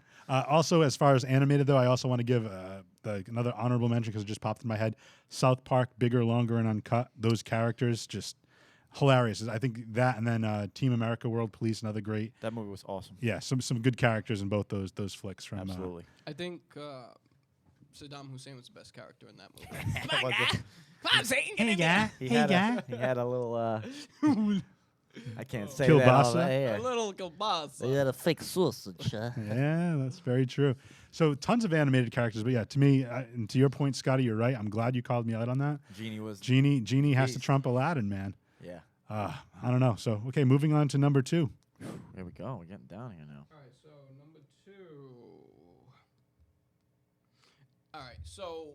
D: Also, as far as animated though, I also want to give another honorable mention because it just popped in my head. South Park, bigger, longer, and uncut. Those characters just hilarious. I think that, and then Team America: World Police, another great.
E: That movie was awesome.
D: Yeah, some good characters in both those flicks from.
E: Absolutely.
B: I think Saddam Hussein was the best character in that movie.
E: He had a little. I can't say that.
D: Kielbasa?
E: on the
B: A
E: air.
B: little kielbasa.
F: had a fake sausage, huh?
D: Yeah, that's very true. So tons of animated characters, but yeah, to me, and to your point, Scotty, you're right. I'm glad you called me out on that.
E: Genie was.
D: Genie has to
E: Beast.
D: trump Aladdin, man.
E: Yeah.
D: I don't know. So okay, moving on to number 2.
E: Here we go. We're getting down here now.
B: All right, so number 2. All right, so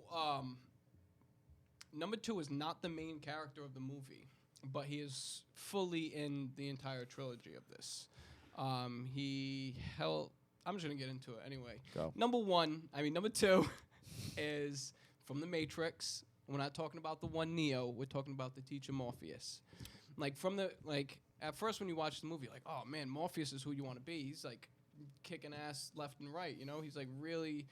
B: number 2 is not the main character of the movie, but he is fully in the entire trilogy of this. I'm just gonna get into it anyway.
E: Go.
B: Number 2 is from The Matrix. We're not talking about the one Neo. We're talking about the teacher Morpheus. At first when you watch the movie, like, oh man, Morpheus is who you want to be. He's like kicking ass left and right. He's like really,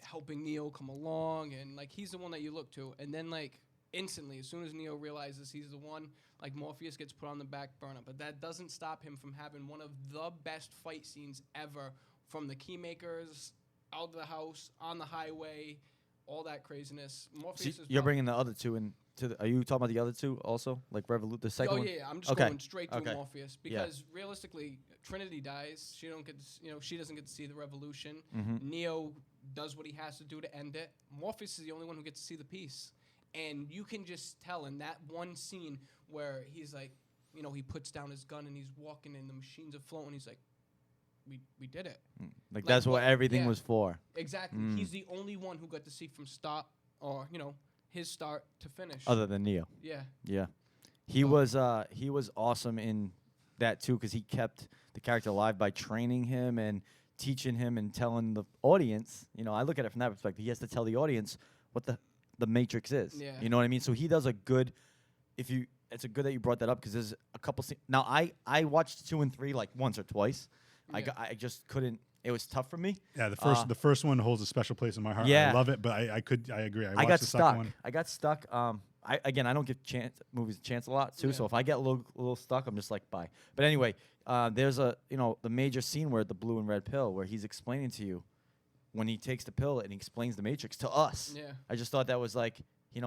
B: helping Neo come along, and like he's the one that you look to. And then like instantly, as soon as Neo realizes he's the one, like Morpheus gets put on the back burner. But that doesn't stop him from having one of the best fight scenes ever, from the keymakers out of the house, on the highway, all that craziness.
E: So
B: Morpheus is
E: you're
B: prob-
E: bringing the other two in. Are you talking about the other two also? Like the second
B: Oh
E: one?
B: yeah, I'm just
E: Okay.
B: going straight to
E: Okay.
B: Morpheus because realistically, Trinity dies. She don't get, she doesn't get to see the revolution.
E: Mm-hmm.
B: Neo does what he has to do to end it. Morpheus is the only one who gets to see the peace, and you can just tell in that one scene where he's like, he puts down his gun and he's walking, and the machines are floating. He's like, we did it.
E: Like that's what everything
B: yeah.
E: was for.
B: Exactly.
E: Mm.
B: He's the only one who got to see from start, or his start to finish.
E: Other than Neo.
B: Yeah.
E: Yeah. He was awesome in that too, because he kept the character alive by training him and teaching him and telling the audience. I look at it from that perspective. He has to tell the audience what the Matrix is.
B: Yeah.
E: You know what I mean? So he does a good. It's a good that you brought that up, because there's a couple. Now I watched 2 and 3 like once or twice.
B: Yeah.
E: I just couldn't. It was tough for me.
D: Yeah, the first one holds a special place in my heart.
E: Yeah.
D: I love it, but I agree.
E: I
D: watched
E: got
D: the
E: stuck.
D: second one.
E: I got stuck. I don't give movies a chance a lot too. So
B: Yeah.
E: if I get a little stuck, I'm just like bye. But anyway, there's the major scene where the blue and red pill, where he's explaining to you when he takes the pill and he explains the Matrix to us.
B: Yeah.
E: I just thought that was like, he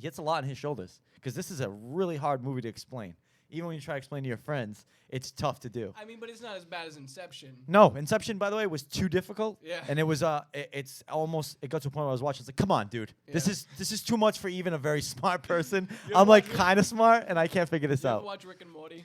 E: hits a lot on his shoulders because this is a really hard movie to explain. Even when you try to explain to your friends, it's tough to do.
B: I mean, but it's not as bad as Inception.
E: No, Inception, by the way, was too difficult.
B: Yeah.
E: And it was it's almost, it got to a point where I was watching, it's like, come on, dude. This
B: Yeah.
E: is too much for even a very smart person.
B: You
E: I'm
B: ever
E: like
B: watch Rick-
E: kind of smart and I can't figure this
B: You ever
E: out.
B: watch Rick and Morty?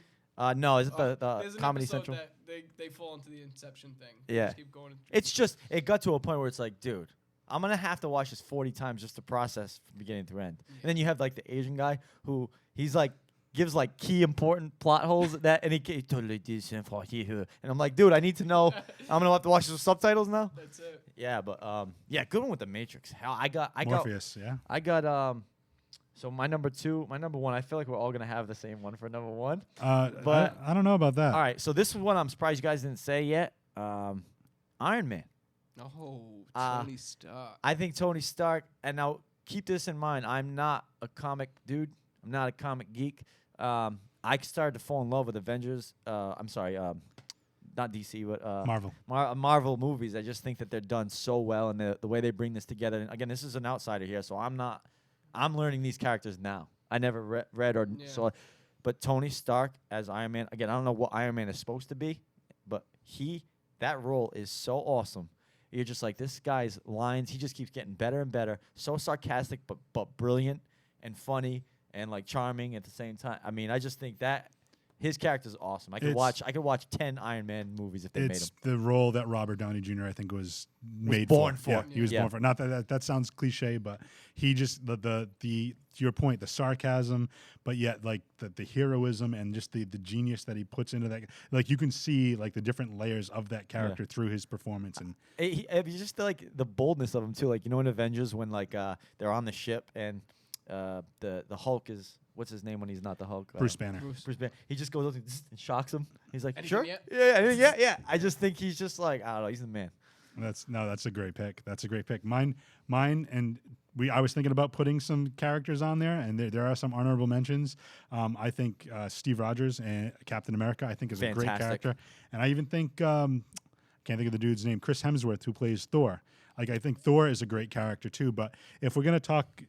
E: No, is it
B: There's
E: the
B: an
E: Comedy
B: episode
E: Central?
B: that they fall into the Inception thing.
E: Yeah.
B: Just keep going.
E: It's just, it got to a point where it's like, dude, I'm going to have to watch this 40 times just to process from beginning to end. And then you have like the Asian guy who he's like, gives like key important plot holes that, and he totally decent for here. And I'm like, dude, I need to know. I'm going to have to watch the subtitles now.
B: That's it.
E: Yeah, but yeah, good one with the Matrix. Hell, I got
D: Morpheus, yeah.
E: so my number one, I feel like we're all going to have the same one for number one.
D: But I don't know about that.
E: All right, so this is one I'm surprised you guys didn't say yet. Iron Man.
B: Oh,
E: Uh,
B: Tony Stark.
E: I think Tony Stark, and now keep this in mind, I'm not a comic dude. I'm not a comic geek. I started to fall in love with Avengers. I'm sorry, not DC, but
D: Marvel.
E: Marvel movies. I just think that they're done so well, and the way they bring this together. And again, this is an outsider here, so I'm learning these characters now. I never read or
B: Yeah.
E: saw, but Tony Stark as Iron Man. Again, I don't know what Iron Man is supposed to be, but that role is so awesome. You're just like, this guy's lines. He just keeps getting better and better. So sarcastic, but brilliant and funny and like charming at the same time. I mean, I just think that his character's awesome. I could watch 10 Iron Man movies if they made
D: It's
E: them.
D: the role that Robert Downey Jr. I think was made
E: born
D: for. Yeah,
E: for.
D: he was
E: Yeah.
D: born for. Not that sounds cliche, but he just the to your point, the sarcasm, but yet like the heroism and just the genius that he puts into that. Like you can see like the different layers of that character through his performance and
E: You just like the boldness of him too. Like, you know, in Avengers when like they're on the ship and the Hulk is, what's his name when he's not the Hulk?
D: Bruce Banner.
E: Bruce Banner. He just goes up and shocks him. He's like,
B: Anything
E: sure,
B: yet?
E: yeah. I just think he's just like, I don't know. He's the man.
D: That's a great pick. That's a great pick. Mine, and I was thinking about putting some characters on there, and there are some honorable mentions. I think Steve Rogers and Captain America, I think, is a great
E: Fantastic.
D: character, and I even think can't think of the dude's name, Chris Hemsworth, who plays Thor. Like I think Thor is a great character too. But if we're gonna talk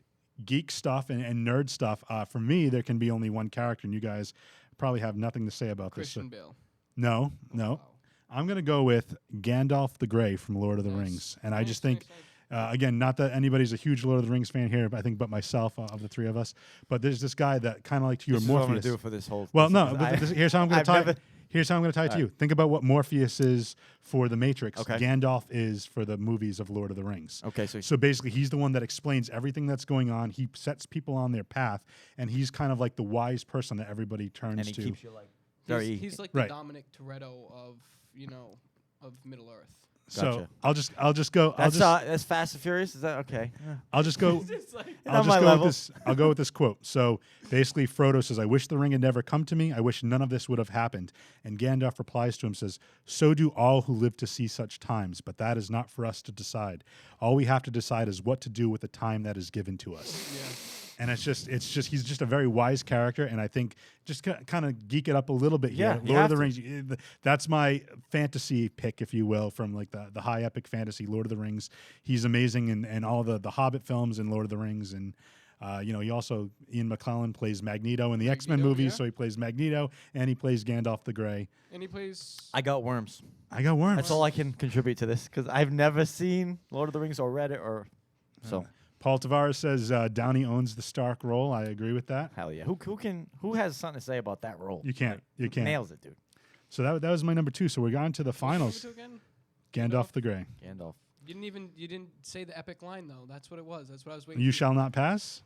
D: geek stuff and nerd stuff, for me, there can be only one character, and you guys probably have nothing to say about
B: Christian
D: this.
B: Bale.
D: No.
B: Wow.
D: I'm going to go with Gandalf the Grey from Lord of the
B: Nice.
D: Rings. And I
B: Nice,
D: just think,
B: nice,
D: again, not that anybody's a huge Lord of the Rings fan here, but I think but myself of the three of us. But there's this guy that kind of like to your
E: This is what I'm
D: Morpheus.
E: gonna do for this whole.
D: Well,
E: this
D: no,
E: is-
D: but
E: I-
D: here's how I'm going
E: I've
D: to tie.
E: never-
D: Here's how I'm going to tie it to you. Think about what Morpheus is for the Matrix.
E: Okay.
D: Gandalf is for the movies of Lord of the Rings.
E: Okay,
D: So basically, he's the one that explains everything that's going on. He sets people on their path, and he's kind of like the wise person that everybody turns
E: and he
D: to.
E: keeps you like very.
B: He's like
D: Right.
B: the Dominic Toretto of Middle Earth.
D: So
E: Gotcha.
D: I'll just go.
E: That's Fast and Furious. Is that okay?
D: I'll just go.
B: It's like,
D: I'll
E: on
D: just
E: my
D: go
E: level.
D: with this. I'll go with this quote. So basically, Frodo says, "I wish the ring had never come to me. I wish none of this would have happened." And Gandalf replies to him, says, "So do all who live to see such times, but that is not for us to decide. All we have to decide is what to do with the time that is given to us."
B: yeah.
D: And it's just he's just a very wise character, and I think just kind of geek it up a little bit
E: Yeah,
D: here.
E: you
D: Lord of
E: have
D: the
E: to.
D: Rings, that's my fantasy pick, if you will, from like the high epic fantasy. Lord of the Rings, he's amazing, and all the Hobbit films and Lord of the Rings, and he also Ian McKellen plays Magneto in the X-Men
B: Magneto,
D: movies,
B: yeah.
D: so he plays Magneto and he plays Gandalf the Grey.
B: And he plays.
E: I got Worms.
D: I got worms.
E: That's all I can contribute to this because I've never seen Lord of the Rings or read it or so.
D: Paul Tavares says Downey owns the Stark role. I agree with that.
E: Hell yeah. Who has something to say about that role?
D: You can't. You can't.
E: Nails it, dude.
D: So that was my number 2. So we're on to the finals.
B: Who again?
D: Gandalf the Grey.
E: Gandalf.
B: You didn't say the epic line though. That's what it was. That's what I was waiting.
D: You
B: for.
D: shall not pass.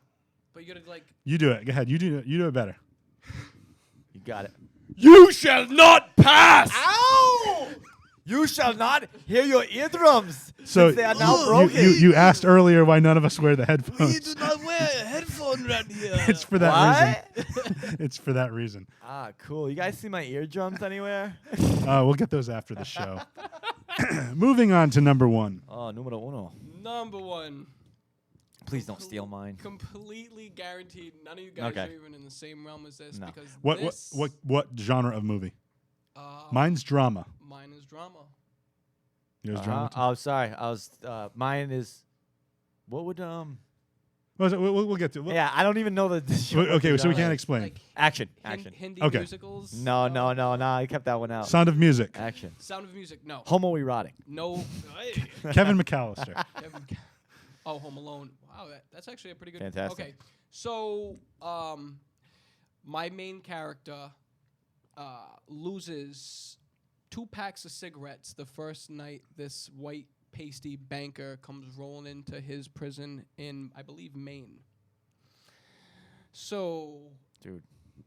B: But you gotta like.
D: You do it. Go ahead. You do it better.
E: You got it.
B: You shall not pass.
E: Ow! You shall not hear your eardrums.
D: So
E: since they are now broken.
D: you asked earlier why none of us wear the headphones.
B: not wear a headphone around here.
D: It's for that
E: What?
D: reason. It's for that reason.
E: Ah, cool. You guys see my eardrums anywhere?
D: We'll get those after the show. Moving on to number 1.
E: Oh, numero uno.
B: Number one.
E: Please don't steal mine.
B: Completely guaranteed. None of you guys
E: Okay.
B: are even in the same realm as this
E: No.
B: because
D: What genre of movie?
B: Uh,
D: Mine's drama.
B: Mine is drama.
D: Yours, John. what's-
E: Oh, sorry. I was. Mine is. What would
D: what was it? We'll get to.
E: Yeah, I don't even know the.
D: Okay, so we
E: genre.
D: can't explain.
B: Like
E: Action.
B: Hin-
E: Action.
B: Hindi
D: Okay.
B: musicals.
E: No. I kept that one out.
D: Sound of Music.
E: Action.
B: Sound of Music. No.
E: Homoerotic.
B: No. Hey.
D: Kevin McAllister.
B: Kevin Ca- oh, Home Alone. Wow, that's actually a pretty good.
E: Fantastic.
B: Okay, so my main character loses 2 packs of cigarettes the first night this white pasty banker comes rolling into his prison in, I believe, Maine. So
E: Dude,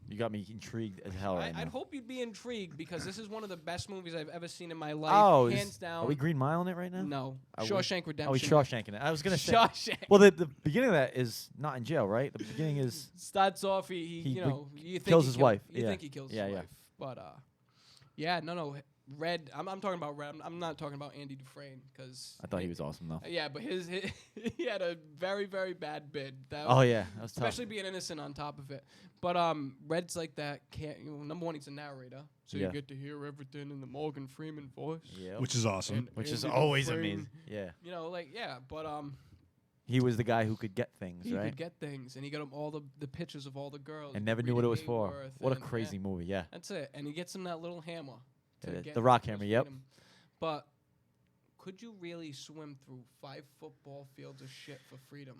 E: you got me intrigued as hell right
B: I'd
E: now.
B: hope you'd be intrigued because this is one of the best movies I've ever seen in my life.
E: Oh,
B: hands down.
E: Are we Green Mile in it right now?
B: No,
E: Are we-
B: Shawshank Redemption.
E: Oh, we Shawshank in it. I was gonna say.
B: Shawshank.
E: Well, the beginning of that is not in jail, right? The beginning is.
B: Starts off, he
E: He
B: you know, you think
E: kills
B: he
E: his
B: kill-
E: wife.
B: You
E: Yeah.
B: think he kills
E: Yeah,
B: his
E: yeah.
B: wife, but yeah, no, Red. I'm talking about Red. I'm not talking about Andy Dufresne because
E: I thought he was awesome though.
B: Yeah, but his he had a very very bad bid. That
E: Oh yeah, that was tough.
B: especially being innocent on top of it. But Red's like that. Can't number one, he's a narrator, so
E: Yeah.
B: you get to hear everything in the Morgan Freeman voice.
E: Yeah.
D: Which is awesome.
B: And
E: Which is
B: Andy
E: always
B: Dufresne,
E: amazing. Yeah.
B: You know, like yeah, but
E: He was the guy who could get things,
B: he
E: right?
B: could get things, and he got him all the pictures of all the girls.
E: And never knew what it was
B: Rita
E: for.
B: Hayworth
E: What a
B: and-
E: crazy movie, yeah.
B: That's it. And he gets him that little hammer. to
E: Yeah,
B: get
E: the
B: him
E: rock
B: to his
E: hammer, yep.
B: freedom. But could you really swim through 5 football fields of shit for freedom?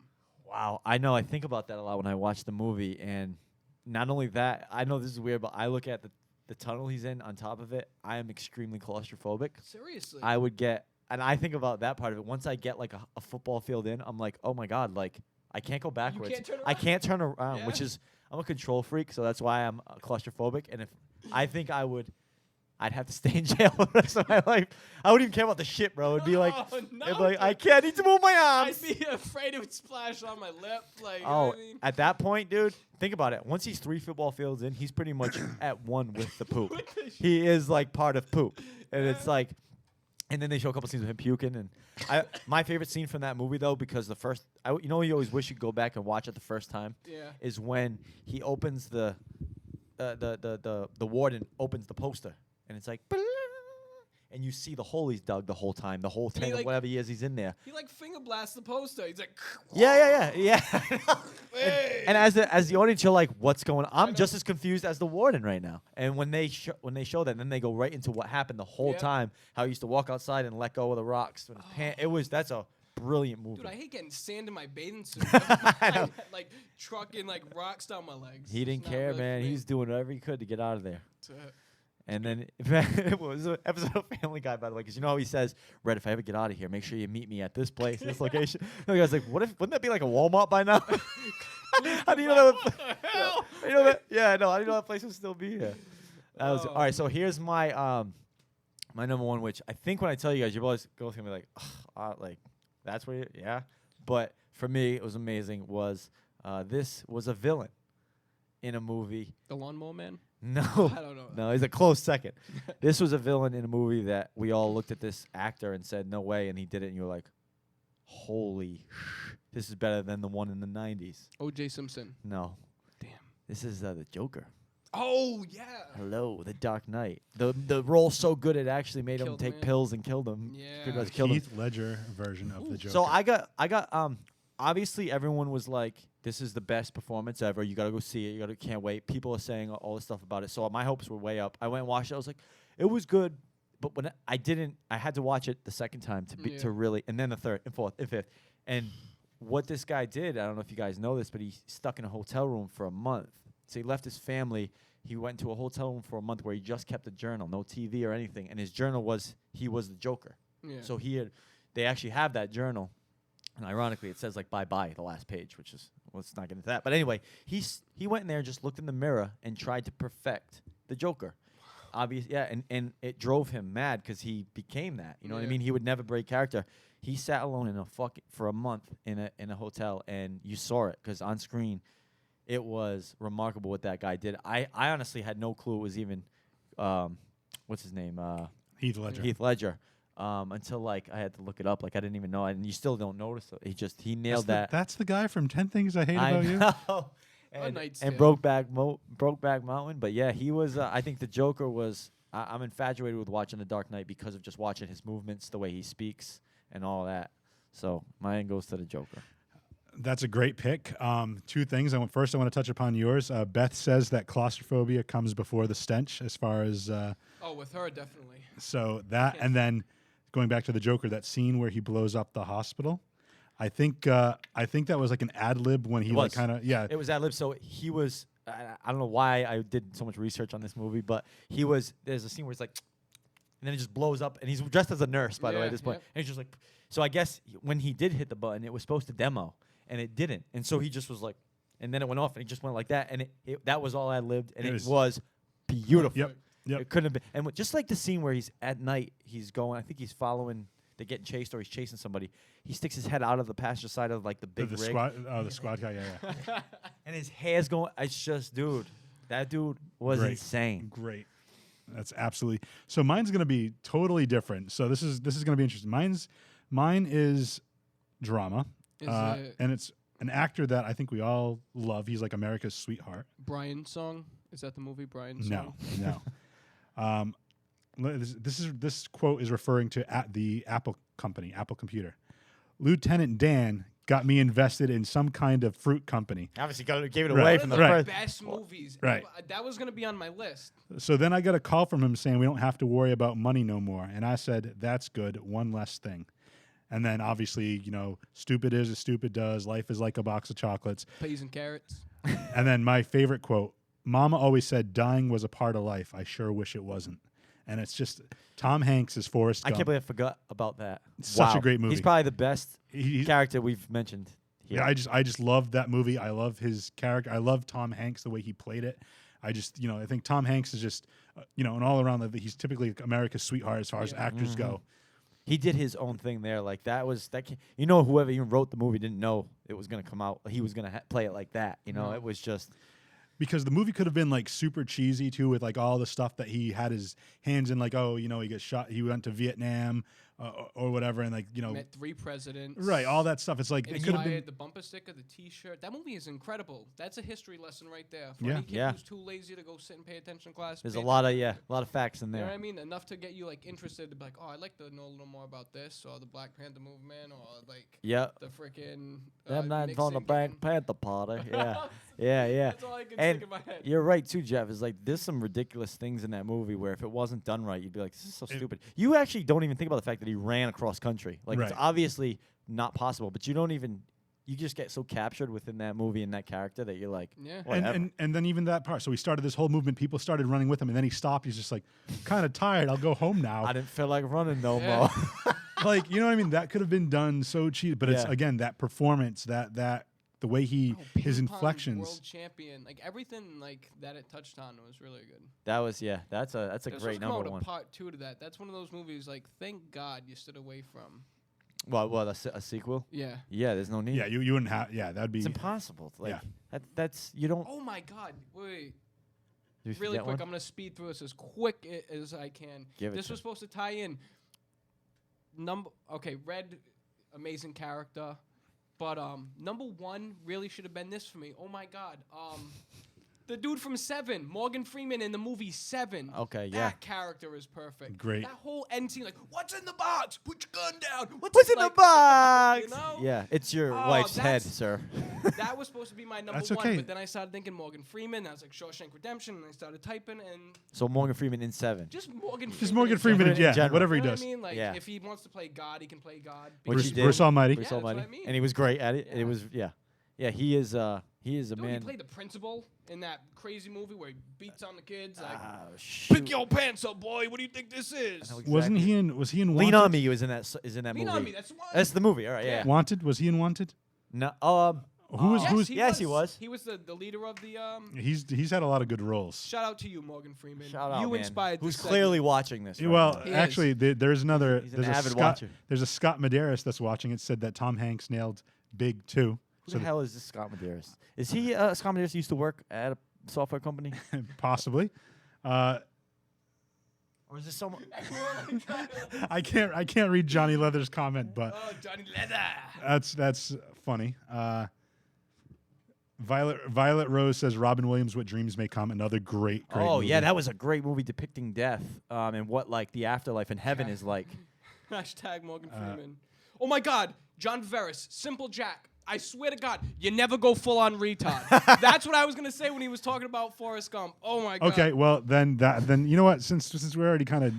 E: Wow, I know. I think about that a lot when I watch the movie, and not only that, I know this is weird, but I look at the tunnel he's in. On top of it, I am extremely claustrophobic.
B: Seriously.
E: I would get, and I think about that part of it. Once I get like a football field in, I'm like, oh my god, like I can't go backwards.
B: can't turn
E: I
B: around.
E: can't turn around,
B: Yeah.
E: which is I'm a control freak, so that's why I'm claustrophobic. And if I think I'd have to stay in jail for the rest of my life. I wouldn't even care about the shit, bro. It'd be like,
B: Oh, no,
E: it'd be like I
B: dude.
E: can't need to move my
B: I'd
E: arms.
B: be afraid it would splash on my lip. Like, you know
E: Oh,
B: what I mean?
E: at that point, dude, think about it. Once he's 3 football fields in, he's pretty much at one with the poop.
B: With the
E: He is like part of poop, and it's like, and then they show a couple scenes of him puking. And my favorite scene from that movie though, because the first, you know, you always wish you'd go back and watch it the first time,
B: Yeah.
E: is when he opens the warden opens the poster, and it's like. And you see the hole he's dug the whole time, the whole
B: he,
E: 10
B: like-
E: whatever years he's in there.
B: He like finger blasts the poster. He's like,
E: Yeah.
B: Hey.
E: And as the audience, you're like, "What's going on?" I'm
B: know.
E: just as confused as the warden right now. And when they show that, then they go right into what happened the whole
B: Yeah.
E: time. How he used to walk outside and let go of the rocks. With his that's a brilliant movie.
B: Dude, I hate getting sand in my bathing suit.
E: I know.
B: like trucking like rocks down my legs.
E: He didn't
B: It's not
E: care,
B: really
E: man.
B: for me.
E: He was doing whatever he could to get out of there.
B: That's it.
E: And then it was an episode of Family Guy, by the way, because you know how he says, "Red, if I ever get out of here, make sure you meet me at this place, this location." And the guy's like, wouldn't that be like a Walmart by now?" How do you know that?
B: hell?
E: You know that? Yeah, I know. How do you know that place would still be here? That was
B: Oh.
E: all right. So here's my my number one, which I think when I tell you guys, you're both gonna be like, like that's where, yeah. But for me, it was amazing. Was this was a villain in a movie?
B: The Lawnmower Man?
E: No,
B: I don't know.
E: no, he's a close second. This was a villain in a movie that we all looked at this actor and said, "No way," and he did it, and you were like, "Holy, this is better than the one in the '90s."
B: O.J. Simpson.
E: No,
B: Damn.
E: this is the Joker.
B: Oh yeah.
E: Hello, the Dark Knight. The role so good it actually made him
B: Killed
E: take
B: him.
E: pills and killed him.
B: Yeah.
E: Pretty much killed him.
D: Heath Ledger version of the Joker.
E: So I got obviously everyone was like, this is the best performance ever. You gotta go see it. Can't wait. People are saying all this stuff about it. So my hopes were way up. I went and watched it. I was like, it was good, but when I didn't, I had to watch it the second time
B: Yeah.
E: to really, and then the third and fourth and fifth. And what this guy did, I don't know if you guys know this, but he stuck in a hotel room for a month. So he left his family. He went to a hotel room for a month where he just kept a journal, no TV or anything. And his journal was he was the Joker.
B: Yeah.
E: So they actually have that journal. And ironically, it says like "bye-bye" the last page, which is, let's not get into that. But anyway, he went in there and just looked in the mirror and tried to perfect the Joker. Obvious, yeah, and it drove him mad because he became that. You know what I
B: Yeah.
E: mean? He would never break character. He sat alone for a month in a hotel, and you saw it because on screen, it was remarkable what that guy did. I honestly had no clue it was even, what's his name?
D: Heath Ledger.
E: Heath Ledger. Until like I had to look it up. Like I didn't even know, and you still don't notice it. He nailed that.
D: That's the guy from 10 Things I Hate
E: I
D: About You.
E: know.
B: A
E: And
B: Knight's
E: and
B: Tale.
E: Brokeback Mountain. But yeah, he was. I think the Joker was I'm infatuated with watching The Dark Knight because of just watching his movements, the way he speaks, and all that. So mine goes to the Joker.
D: That's a great pick. Two things. First, I want to touch upon yours. Beth says that claustrophobia comes before the stench, as far as
B: Oh, with her definitely.
D: so that, and then going back to the Joker, that scene where he blows up the hospital. I think that was like an ad lib when he
E: It
D: like
E: was.
D: kind of
E: It was ad lib. So he was. I don't know why I did so much research on this movie, but he was. There's a scene where it's like, and then it just blows up, and he's dressed as a nurse, by the way,
B: Yeah,
E: at this point.
B: yeah.
E: And he's just like, so I guess when he did hit the button, it was supposed to demo, and it didn't, and so he just was like, and then it went off, and he just went like that, and that was all ad libbed, and
D: It
E: it
D: was-
E: was beautiful.
D: Yep. Yep.
E: It couldn't have been. And just like the scene where he's at night, he's going. I think he's following. They're getting chased, or he's chasing somebody. He sticks his head out of the passenger side of like the big
D: the
E: rig,
D: squad. Oh, the squad guy. Yeah.
E: and his hair's going. It's just, dude, that dude was
D: Great.
E: insane.
D: Great. That's absolutely. So mine's going to be totally different. So this is going to be interesting. Mine is drama,
B: Is it
D: and it's an actor that I think we all love. He's like America's sweetheart.
B: Brian's song? Is that the movie Brian's
D: No,
B: song?
D: no. This quote is referring to the Apple company, Apple Computer. Lieutenant Dan got me invested in some kind of fruit company.
E: Obviously, gave it
D: Right.
E: away
B: One
E: from
B: of
E: the
B: the
D: Right.
B: best movies.
D: Right.
B: That was gonna be on my list.
D: So then I got a call from him saying we don't have to worry about money no more. And I said, that's good. One less thing. And then obviously, stupid is as stupid does. Life is like a box of chocolates.
B: Peas and carrots.
D: And then my favorite quote, Mama always said dying was a part of life. I sure wish it wasn't. And it's just Tom Hanks is Forrest
E: I
D: Gump.
E: can't believe I forgot about that.
D: Such a
E: Wow.
D: great movie.
E: He's probably the best
D: He-
E: character we've mentioned here.
D: Yeah, I just love that movie. I love his character. I love Tom Hanks the way he played it. I think Tom Hanks is just an all around. He's typically America's sweetheart as far as
B: Yeah.
D: actors go.
E: He did his own thing there. Like whoever even wrote the movie didn't know it was gonna come out. He was gonna play it like that.
B: No.
E: It was just.
D: Because the movie could have been like super cheesy too, with like all the stuff that he had his hands in, like he got shot, he went to Vietnam or whatever, and
B: Met 3 presidents.
D: right, all that stuff. It's like it could have been.
B: Inspired the bumper sticker, the T-shirt. That movie is incredible. That's a history lesson right there. For
D: Yeah.
B: any kid
E: Yeah.
B: who's too lazy to go sit and pay attention in class.
E: There's
B: pay
E: a lot
B: attention.
E: of facts in
B: You know
E: there.
B: what I mean? Enough to get you like interested to be like, oh, I'd like to know a little more about this, or the Black Panther movement, or like
E: Yeah.
B: the freaking.
E: I'm not
B: Nixon
E: on the
B: getting-
E: Black Panther party. Yeah. Yeah.
B: That's all I can
E: And
B: think in my head.
E: you're right too, Jeff. Is like there's some ridiculous things in that movie where if it wasn't done right, you'd be like, "This is so stupid." You actually don't even think about the fact that he ran across country. Like it's
D: Right.
E: obviously not possible, but you don't even. You just get so captured within that movie and that character that you're like,
B: Yeah.
E: whatever.
D: And then even that part. So he started this whole movement. People started running with him, and then he stopped. He's just like, kind of tired. I'll go home now.
E: I didn't feel like running no
B: Yeah.
E: more.
D: Like, you know what I mean? That could have been done so cheap, but it's
E: Yeah.
D: again that performance, that the way his
B: Ping pong
D: inflections.
B: World champion, like everything like that it touched on was really good.
E: That was That's a
B: They're supposed
E: great
B: to come out
E: number
B: with
E: one.
B: a part 2 to that. That's one of those movies like thank God you stood away from.
E: What a sequel?
B: Yeah.
E: Yeah, there's no need.
D: Yeah, you wouldn't have. Yeah, that'd be.
E: It's impossible. Like
D: Yeah.
E: that's you don't.
B: Oh my God! Wait.
E: Did you
B: Really
E: forget
B: quick,
E: one?
B: I'm gonna speed through this as quick as I can.
E: Give it
B: This
E: to
B: was supposed to tie in. Red, amazing character, but number 1 really should have been this for me. Oh my God, the dude from Seven, Morgan Freeman in the movie Seven.
E: Okay,
B: that
E: yeah.
B: character is perfect.
D: Great.
B: That whole end scene, like, what's in the box? Put your gun down.
E: What's in the
B: like,
E: box?
B: you know?
E: Yeah, it's your
B: Oh,
E: wife's head,
B: that's-
E: sir.
B: That was supposed to be my number
D: That's
B: 1,
D: okay.
B: but then I started thinking Morgan Freeman. I was like Shawshank Redemption, and I started typing, and
E: So Morgan Freeman in Seven.
B: just Morgan.
D: Just Morgan
B: in
D: Freeman,
E: in
D: yeah,
E: general.
D: whatever he
B: You know
D: does.
B: what I mean? Like,
E: Yeah.
B: if he wants to play God, he can play God.
E: Which
D: Bruce,
E: he did.
D: Bruce Almighty.
E: Bruce
B: Yeah, that's what
E: Almighty.
B: I mean.
E: And he was great at it.
B: Yeah.
E: It was yeah. He is a
B: Dude, he
E: man.
B: played the principal in that crazy movie where he beats on the kids. Like,
E: Shoot.
B: pick your pants up, boy. What do you think this is?
E: know
D: Wasn't
E: exactly.
D: he in? Was he in?
E: Lean
D: Wanted?
E: on Me was in that is in that
B: Lean
E: movie.
B: on me. That's one.
E: That's the movie. All right. Yeah.
B: Yeah.
D: Wanted? Was he in Wanted?
E: No.
D: Who was?
B: yes,
D: Who's?
E: Yes, he was.
B: He was the leader of the.
D: He's had a lot of good roles.
B: Shout out to you, Morgan Freeman.
E: Shout out,
B: You
E: man.
B: inspired.
E: Who's
B: this
E: clearly watching this? Right
D: Well,
E: now.
B: He is.
D: actually, there's another.
E: He's an
D: there's a
E: avid
D: Scott.
E: watcher.
D: There's a Scott Medeiros that's watching it. Said that Tom Hanks nailed Big too.
E: Who the hell is this Scott Medeiros? Is he Scott Medeiros used to work at a software company,
D: possibly.
E: or is this someone?
D: I can't read Johnny Leather's comment, but
B: Oh, Johnny Leather.
D: that's funny. Violet Rose says Robin Williams, What Dreams May Come. Another great
E: Oh
D: movie.
E: yeah, that was a great movie depicting death and what like the afterlife and heaven is like.
B: Hashtag Morgan Freeman. Oh my God, John Veris, Simple Jack. I swear to God, you never go full on retard. That's what I was gonna say when he was talking about Forrest Gump. Oh my God.
D: Okay, well then you know what? Since we're already kind of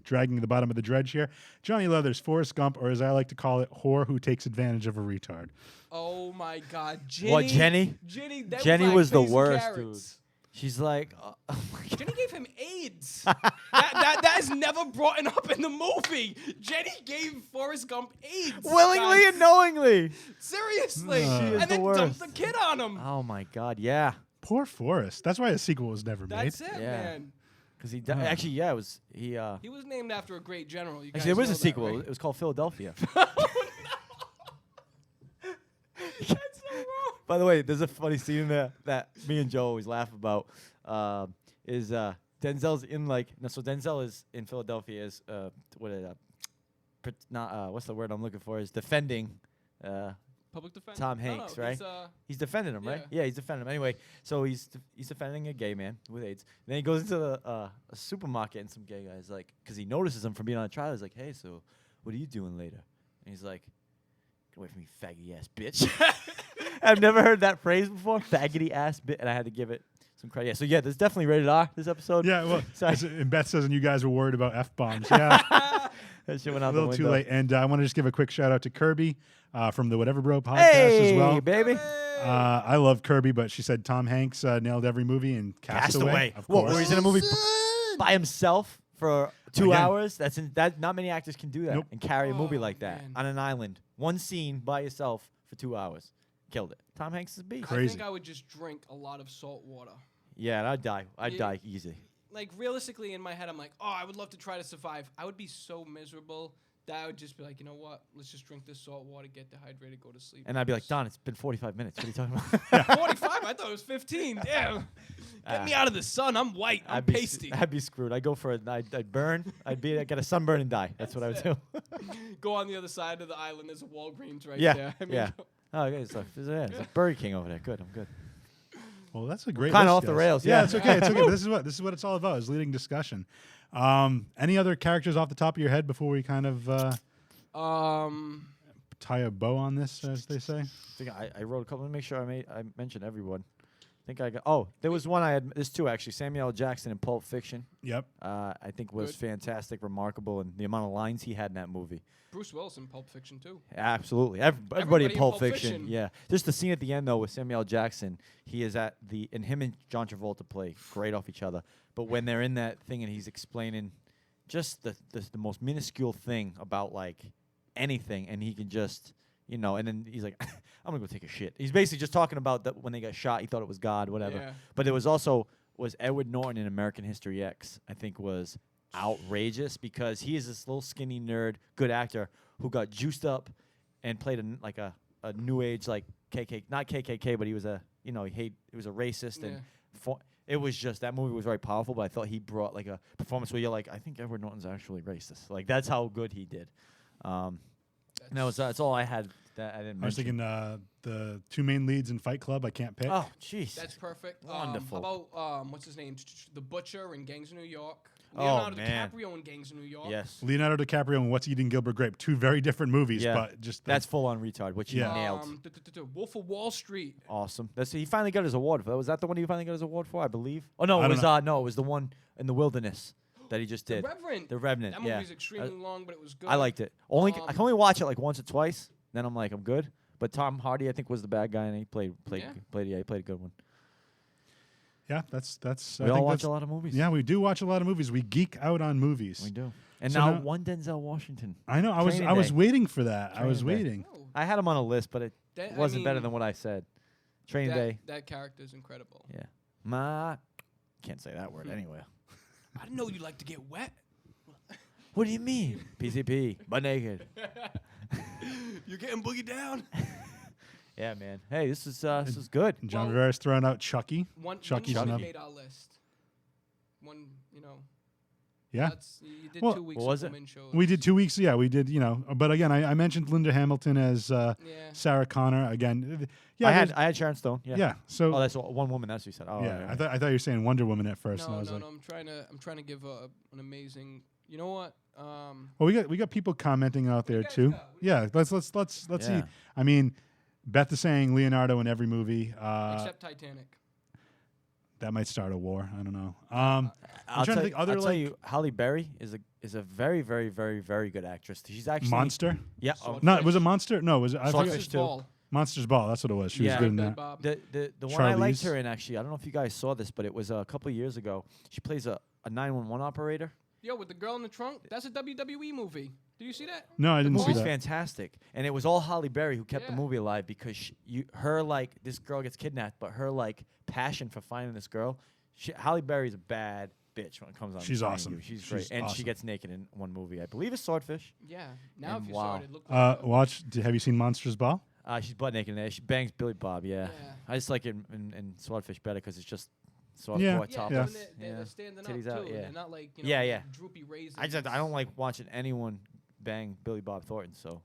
D: dragging the bottom of the dredge here, Johnny Leathers, Forrest Gump, or as I like to call it, whore who takes advantage of a retard.
B: Oh my God, Jenny.
E: What, Jenny?
B: That
E: Jenny
B: like
E: was the
B: facing
E: worst,
B: carrots.
E: She's like, oh my God.
B: Jenny gave him AIDS. that is never brought up in the movie. Jenny gave Forrest Gump AIDS.
E: willingly
B: guys.
E: and knowingly.
B: Seriously.
E: She is
B: and
E: the
B: then dumped
E: worst.
B: the kid on him.
E: Oh my God, yeah.
D: Poor Forrest. That's why a sequel was never made.
B: That's it,
E: Yeah.
B: man.
E: Because he actually, yeah, it was he.
B: He was named after a great general. You
E: Actually,
B: guys
E: there was
B: know
E: a
B: that,
E: sequel.
B: right?
E: It was called Philadelphia.
B: That's so wrong.
E: By the way, there's a funny scene in there that me and Joe always laugh about. Is Denzel's in like no, so Denzel is in Philadelphia is what's the word I'm looking for is defending
B: Public defense.
E: Tom Hanks, right? He's defending him, right?
B: Yeah.
E: Yeah, he's defending him. Anyway, so he's defending a gay man with AIDS. And then he goes into a supermarket and some gay guy's like, because he notices him from being on a trial. He's like, hey, so what are you doing later? And he's like, get away from me, faggoty ass bitch. I've never heard that phrase before, faggoty ass bitch, and I had to give it some credit. Yeah, so yeah, there's definitely rated R this episode.
D: Yeah, well,
E: Sorry.
D: and Beth says, and you guys were worried about F-bombs. Yeah,
E: That shit went
D: a
E: out the
D: little too
E: window.
D: late. And I want to just give a quick shout out to Kirby from the Whatever Bro podcast
E: Hey,
D: as well.
E: baby.
D: I love Kirby, but she said Tom Hanks nailed every movie and Castaway. Of
E: What,
D: course.
E: where he's in a movie by himself for 2
D: Again.
E: hours? That not many actors can do that
D: Nope.
E: and carry a movie
B: Oh,
E: like that
B: man.
E: on an island. One scene by yourself for 2 hours. Killed it. Tom Hanks is a beast.
D: Crazy.
B: I think I would just drink a lot of salt water.
E: Yeah, and I'd die. I'd
B: Yeah.
E: die easy.
B: Like realistically, in my head, I'm like, oh, I would love to try to survive. I would be so miserable that I would just be like, you know what? Let's just drink this salt water, get dehydrated, go to sleep.
E: And I'd be like, Don, it's been 45 minutes. What are you talking about?
B: 45? I thought it was 15. Damn. Get me out of the sun. I'm white. I'm
E: I'd be
B: pasty.
E: I'd be screwed. I'd go for it. I'd burn. I'd get a sunburn and die. That's what I would do.
B: Go on the other side of the island. There's a Walgreens right
E: Yeah,
B: there. I mean,
E: yeah. Oh, okay. There's a Burger King over there. Good. I'm good.
D: Well, that's a great.
E: Kinda
D: list,
E: off the
D: guys.
E: rails,
D: Yeah,
E: yeah.
D: it's okay. It's okay. But this is what it's all about. Is leading discussion. Any other characters off the top of your head before we kind of tie a bow on this, as they say?
E: I think I wrote a couple. Let me make sure I mentioned everyone. I think I got. Oh, there was one I had. There's two actually. Samuel L. Jackson in Pulp Fiction.
D: Yep.
E: I think was
B: Good.
E: fantastic, remarkable, and the amount of lines he had in that movie.
B: Bruce Willis in Pulp Fiction too.
E: Absolutely, everybody in
B: in
E: Pulp
B: Pulp
E: Fiction.
B: Fiction.
E: Yeah, just the scene at the end though with Samuel L. Jackson. He is and him and John Travolta play great off each other. But when they're in that thing and he's explaining just the most minuscule thing about like anything, and he can just. You know, and then he's like, I'm going to go take a shit. He's basically just talking about that when they got shot, he thought it was God, whatever.
B: Yeah.
E: But it was Edward Norton in American History X, I think was outrageous because he is this little skinny nerd, good actor, who got juiced up and played a new age, like not KKK, but he was he was a racist. And it was just, that movie was very powerful, but I thought he brought like a performance where you're like, I think Edward Norton's actually racist. Like, that's how good he did. And that's all I had that I didn't
D: I was
E: mention.
D: thinking the two main leads in Fight Club. I can't pick.
E: Oh, jeez.
B: That's perfect.
E: Wonderful.
B: How about what's his name? The Butcher in Gangs of New York.
E: Oh,
B: Leonardo
E: man.
B: DiCaprio in Gangs of New York.
E: Yes.
D: Leonardo DiCaprio and What's Eating Gilbert Grape. Two very different movies,
E: Yeah.
D: but just
E: That's full on retard, which
D: Yeah.
E: he nailed.
B: Wolf of Wall Street.
E: Awesome. He finally got his award for that. Was that the one he finally got his award for? I believe. Oh no,
D: I
E: it
D: don't
E: was
D: know.
E: no, it was the one in the wilderness that he just
B: The
E: did.
B: Reverend.
E: The Revenant.
B: That
E: yeah.
B: movie's extremely long, but it was good.
E: I liked it. I can
B: Um,
E: only watch it like once or twice. Then I'm like, I'm good. But Tom Hardy, I think, was the bad guy, and he played he played a good one.
D: yeah. That's.
E: We
D: I
E: all
D: think
E: watch
D: that's-
E: a lot of movies.
D: Yeah, we do watch a lot of movies. We geek out on movies.
E: we do. And
D: So
E: now
D: now-
E: one Denzel Washington.
D: I know. I was
E: Training Day.
D: waiting for that. I was
E: Training Day.
D: waiting.
B: Oh,
E: I had him on a list, but it
B: I
E: wasn't better
B: mean,
E: than what I said. Training
B: that,
E: Day.
B: That character is incredible.
E: Yeah. Can't say that word anyway.
B: I didn't know you like to get wet.
E: What do you mean? PCP, butt naked.
B: You're getting boogie down.
E: Yeah, man. Hey, this is good.
D: And John
B: Well-
D: Rivera's throwing out Chucky.
B: One
D: Chucky's
B: movie
D: another-
B: made our list. One,
D: Yeah.
B: You did
D: Well-
B: 2 weeks
E: What was
B: of
E: it?
B: women shows.
D: We did 2 weeks. Yeah, we did. But again, I mentioned Linda Hamilton as
B: Yeah.
D: Sarah Connor again. Yeah,
E: I
D: there's-
E: had Sharon Stone. Yeah.
D: yeah. So
E: Oh, that's one woman. That's what you said. Oh,
D: yeah,
E: right,
D: I thought you were saying Wonder Woman at first, and I
B: No,
D: was
B: no,
D: like,
B: no. I'm trying to give an amazing. You know what?
D: well, we got people commenting out there
B: guys
D: too.
B: got? What do
D: Yeah, let's see.
E: Yeah.
D: I mean, Beth is saying Leonardo in every movie.
B: Except Titanic.
D: That might start a war. I don't know. I'm
E: I'll
D: trying to
E: tell,
D: think other
E: I'll tell
D: like
E: you, Halle Berry is a very, very, very, very good actress. She's actually
D: Monster.
E: Yeah.
B: Swordfish.
D: No, was it Monster? No, was it? I
E: Swordfish
D: forget.
B: Monsters
E: too.
B: Ball.
D: Monsters Ball. That's what it was. She was
E: Yeah.
D: good in
B: Billy
D: that.
B: Bob.
E: The one I liked
D: Charlize.
E: her in, actually, I don't know if you guys saw this, but it was a couple of years ago. She plays a 911 operator.
B: Yo, with the girl in the trunk. That's a WWE movie. Did you see that?
D: No, I
E: The
D: didn't see
E: movie's
D: that.
E: fantastic, and it was all Halle Berry who kept the
B: Yeah.
E: movie alive because her like this girl gets kidnapped, but her like passion for finding this girl. Halle Berry's a bad bitch when it comes on.
D: She's
E: playing
D: awesome.
E: you. She's
D: She's
E: great, and she
D: awesome.
E: gets naked in one movie. I believe it's Swordfish.
B: Yeah. Now
E: And
B: if you
E: wow.
B: started, look. like that.
D: Have you seen Monsters Ball?
E: She's butt naked in there. She bangs Billy Bob. Yeah,
B: Yeah.
E: I just like it in Swordfish better because it's just softcore
D: Yeah.
B: Yeah,
E: topless.
B: but when they're
E: Yeah.
B: standing
E: Titties
B: up
E: out,
B: too.
E: yeah.
B: They're not like
E: Yeah, yeah.
B: droopy raisins.
E: I don't like watching anyone bang Billy Bob Thornton. So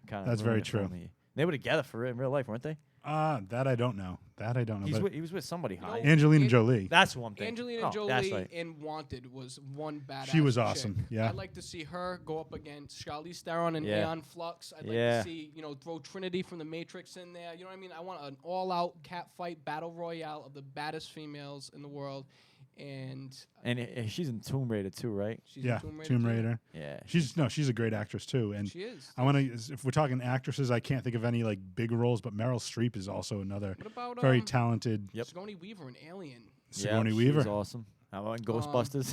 E: kind of
D: That's very true.
E: They were together for it in real life, weren't they?
D: That I don't know. But
E: He was with somebody high.
D: Angelina
B: An-
D: Jolie.
E: That's what I'm thinking.
B: Angelina
E: Oh,
B: Jolie
E: That's right.
B: in Wanted was one badass.
D: She was
B: chick.
D: awesome, yeah.
B: I'd like to see her go up against Charlize Theron and
E: Yeah.
B: Aeon Flux. I'd like
E: Yeah.
B: to see, throw Trinity from the Matrix in there. You know what I mean? I want an all-out cat fight battle royale of the baddest females in the world. And
E: And she's in Tomb Raider too, right?
B: she's
D: Yeah,
B: in
D: Tomb
B: too.
D: Raider.
E: Yeah.
D: She's a great actress too. And
B: She is.
D: I want to. If we're talking actresses, I can't think of any like big roles, but Meryl Streep is also another
B: What about
D: very talented
E: Yep.
B: Sigourney Weaver in Alien?
D: Sigourney
E: She
D: Weaver.
E: was awesome. How about in Ghostbusters?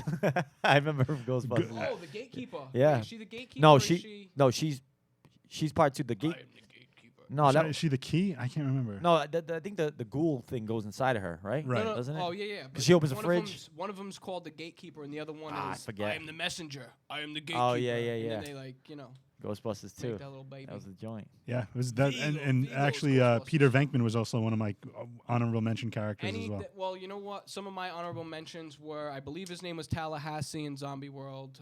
E: I remember her from Ghostbusters.
B: Oh, the gatekeeper.
E: Yeah.
B: Is she the gatekeeper?
E: No,
B: or is
E: no, she's part two. The
B: I
E: gate.
B: am the gatekeeper.
E: No,
D: Sorry,
E: that
D: is she the key? I can't remember.
E: no. I think the ghoul thing goes inside of her, right?
D: Right.
E: Doesn't it?
B: Oh yeah, yeah. but
E: she opens a
B: one
E: fridge.
B: One of them's called the gatekeeper, and the other one
E: Ah, I
B: is
E: forget.
B: I am the messenger. I am the gatekeeper.
E: Oh, yeah, yeah,
B: And
E: yeah.
B: then they
E: Ghostbusters too.
B: make that little baby.
E: That was the joint.
D: Yeah, it was that, and,
B: Vigo-
D: and
B: Vigo's
D: actually,
B: Ghostbusters.
D: Peter Venkman was also one of my honorable mention characters as well.
B: Well, you know what? Some of my honorable mentions were, I believe his name was Tallahassee in Zombie World.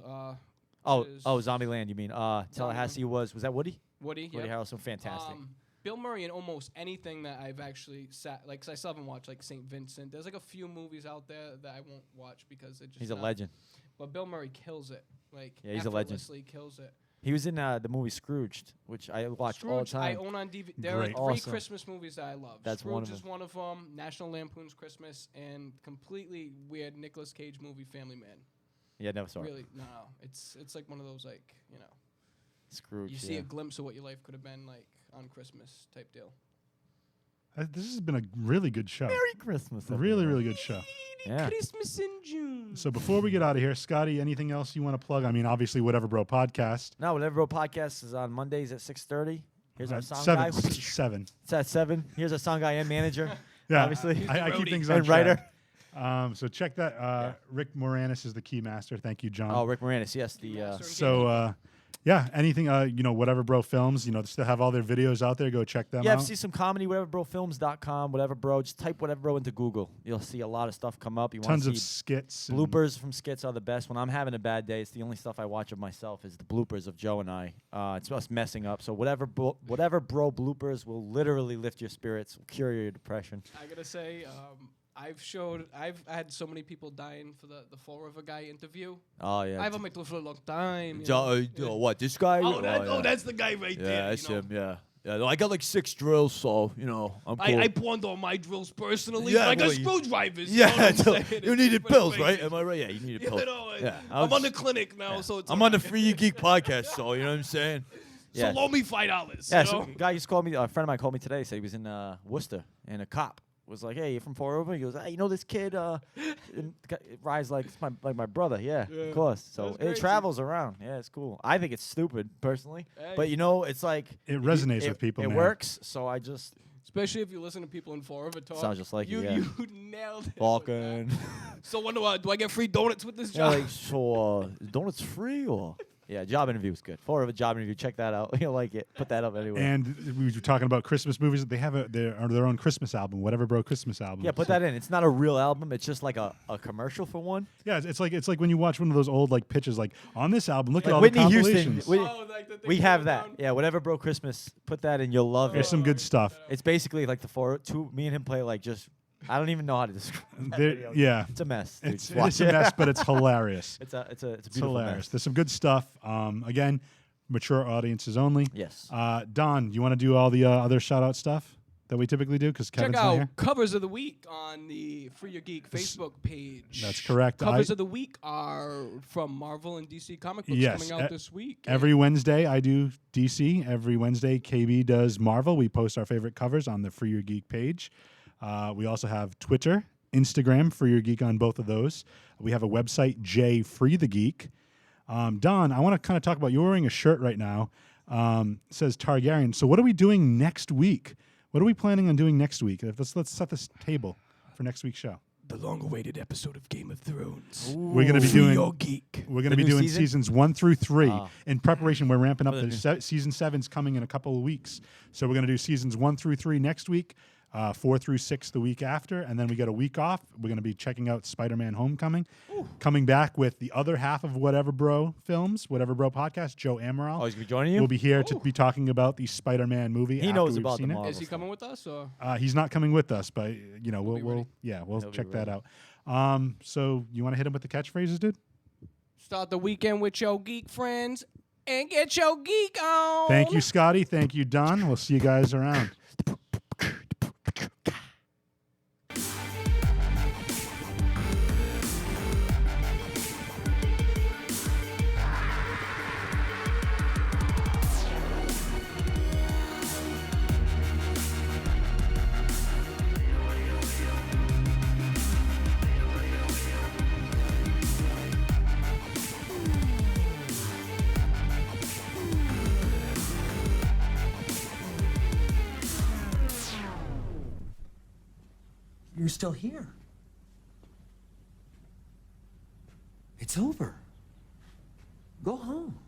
E: Oh,
B: is
E: Zombieland. You mean Tallahassee was that Woody?
B: Woody.
E: Woody
B: Yep.
E: Harrelson, fantastic.
B: Bill Murray in almost anything that I've actually sat, like, 'cause I still haven't watched, like St. Vincent. There's like a few movies out there that I won't watch because it just.
E: He's a legend.
B: But Bill Murray kills it. Like,
E: Yeah, he's a legend.
B: effortlessly kills it.
E: He was in the movie Scrooged, which I watch all the
B: Scrooge, I
E: time.
B: own on DVD. There are
D: Great.
B: three
E: Awesome.
B: Christmas movies that I love.
E: That's
B: Scrooge
E: one of
B: is
E: them.
B: one of them. National Lampoon's Christmas, and completely weird Nicolas Cage movie, Family Man.
E: Yeah, never saw it.
B: Really, no. It's like one of those, like,
E: Scrooge.
B: you see
E: yeah.
B: a glimpse of what your life could have been like on Christmas type deal.
D: This has been a really good show.
E: Merry Christmas.
D: Really,
E: everyone.
D: really good show.
E: Yeah.
B: Christmas in June.
D: So before we get out of here, Scotty, anything else you want to plug? I mean, obviously, Whatever Bro podcast.
E: No, Whatever Bro podcast is on Mondays at 6:30. Here's our song
D: seven,
E: guy.
D: seven.
E: It's at 7. Here's our song guy and manager.
D: Yeah,
E: Obviously.
D: I keep
B: roadie.
D: things on
E: And writer.
D: track. So check that. Rick Moranis is the key master. Thank you, John.
E: Oh, Rick Moranis. Yes, the
B: Master.
D: So yeah, anything Whatever Bro Films, they still have all their videos out there. Go check them
E: yeah.
D: out.
E: See some comedy. WhateverBroFilms.com. Whatever Bro. Just type Whatever Bro into Google. You'll see a lot of stuff come up. You want
D: Tons
E: to
D: of
E: see
D: skits. and-
E: bloopers from skits are the best. When I'm having a bad day, it's the only stuff I watch of myself is the bloopers of Joe and I. It's us messing up. So whatever bro bloopers will literally lift your spirits, will cure your depression.
B: I gotta say, I've had so many people dying for the Fall River guy interview.
E: Oh yeah.
B: I've had my for a long time. you
E: Jo-
B: know. Yeah.
E: what, this guy?
B: Oh, that's the guy right
E: yeah,
B: there.
E: that's
B: you know.
E: him. Yeah. Yeah, no, I got like 6 drills, so I'm cool.
B: I pawned all my drills personally.
E: Yeah,
B: I got
E: well, you-
B: screwdrivers.
E: yeah,
B: you know what I'm
E: so
B: saying?
E: you
B: It's
E: needed
B: pretty
E: pills, right?
B: crazy.
E: Am I right? Yeah, you needed
B: You
E: pills.
B: know,
E: Yeah,
B: I'm on the clinic now, so it's
E: I'm on the
B: okay.
E: Free You Geek podcast, so you know what I'm saying.
B: So
E: Yeah.
B: loan me $5.
E: Yeah,
B: you
E: so
B: know?
E: a guy just called me. A friend of mine called me today. Said he was in Worcester, and a cop was like, "Hey, you're from Fall River?" He goes, "Hey, you know this kid? Rise like it's my brother. Yeah,
B: Yeah,
E: of course. So
B: that's
E: it
B: crazy.
E: travels around. Yeah, it's cool. I think it's stupid personally,
B: Hey.
E: but it's like
D: It resonates with people,
E: It
D: man.
E: works. So I just
B: Especially if you listen to people in Fall River talk.
E: Sounds just like
B: you.
E: you, yeah.
B: You nailed it.
E: Vulcan.
B: So when do I get free donuts with this
E: Yeah,
B: job?
E: like, so donuts free or Yeah, job interview was good. 4 of a job interview. Check that out. You'll like it. Put that up anyway.
D: And we were talking about Christmas movies. They have their own Christmas album, Whatever Bro Christmas album.
E: yeah, put that in. It's not a real album. It's just like a commercial for one.
D: Yeah, it's like when you watch one of those old like pitches, like on this album, look at all
E: Whitney
D: the
E: Houston.
D: compilations.
B: Like the thing
E: We have
B: going
E: that.
B: down?
E: Yeah, whatever, bro. Christmas. Put that in. You'll love
D: There's
E: it.
D: some good stuff.
E: It's basically like me and him play like just. I don't even know how to describe. that video.
D: Yeah,
E: It's a mess. Dude.
D: it's
E: Watch
D: a
E: it.
D: mess, but it's hilarious.
E: It's a
D: It's
E: beautiful
D: hilarious.
E: mess.
D: There's some good stuff. Again, mature audiences only.
E: Yes.
D: Don, you want to do all the other shout out stuff that we typically do? Because Kevin's
B: Check
D: not
B: out
D: here.
B: covers of the week on the Free Your Geek Facebook page.
D: That's correct.
B: Covers of the week are from Marvel and DC comic books
D: Yes,
B: coming out this week.
D: Every Wednesday, I do DC. Every Wednesday, KB does Marvel. We post our favorite covers on the Free Your Geek page. We also have Twitter, Instagram, Free Your Geek on both of those. We have a website, J Free the Geek. Don, I want to kind of talk about, you're wearing a shirt right now. It says Targaryen. So what are we doing next week? What are we planning on doing next week? Let's set this table for next week's show.
B: the long-awaited episode of Game of Thrones.
D: We're going to be
B: Free
D: doing
B: Your Geek.
D: We're going
E: The
D: to be
E: new
D: doing
E: season?
D: seasons 1 through 3.
E: Ah.
D: In preparation, we're ramping up.
E: For the
D: The season 7's coming in a couple of weeks. So we're going to do seasons 1 through 3 next week, 4 through 6 the week after, and then we get a week off. We're going to be checking out Spider-Man Homecoming. Coming back with the other half of Whatever Bro films, Whatever Bro podcast, Joe Amaral.
E: Oh, he's gonna be joining you.
D: will be here to be talking about the Spider-Man movie.
E: He
D: after
E: knows
D: we've
E: about
D: seen
E: the
D: it.
E: Marvel
B: Is he
E: stuff.
B: coming with us or?
D: He's not coming with us, but we'll
B: be ready.
D: we'll
E: He'll be
D: check that
E: ready.
D: out. So you want to hit him with the catchphrases, dude?
B: Start the weekend with your geek friends and get your geek on.
D: Thank you, Scotty. Thank you, Don. We'll see you guys around.
F: You're still here. It's over. Go home.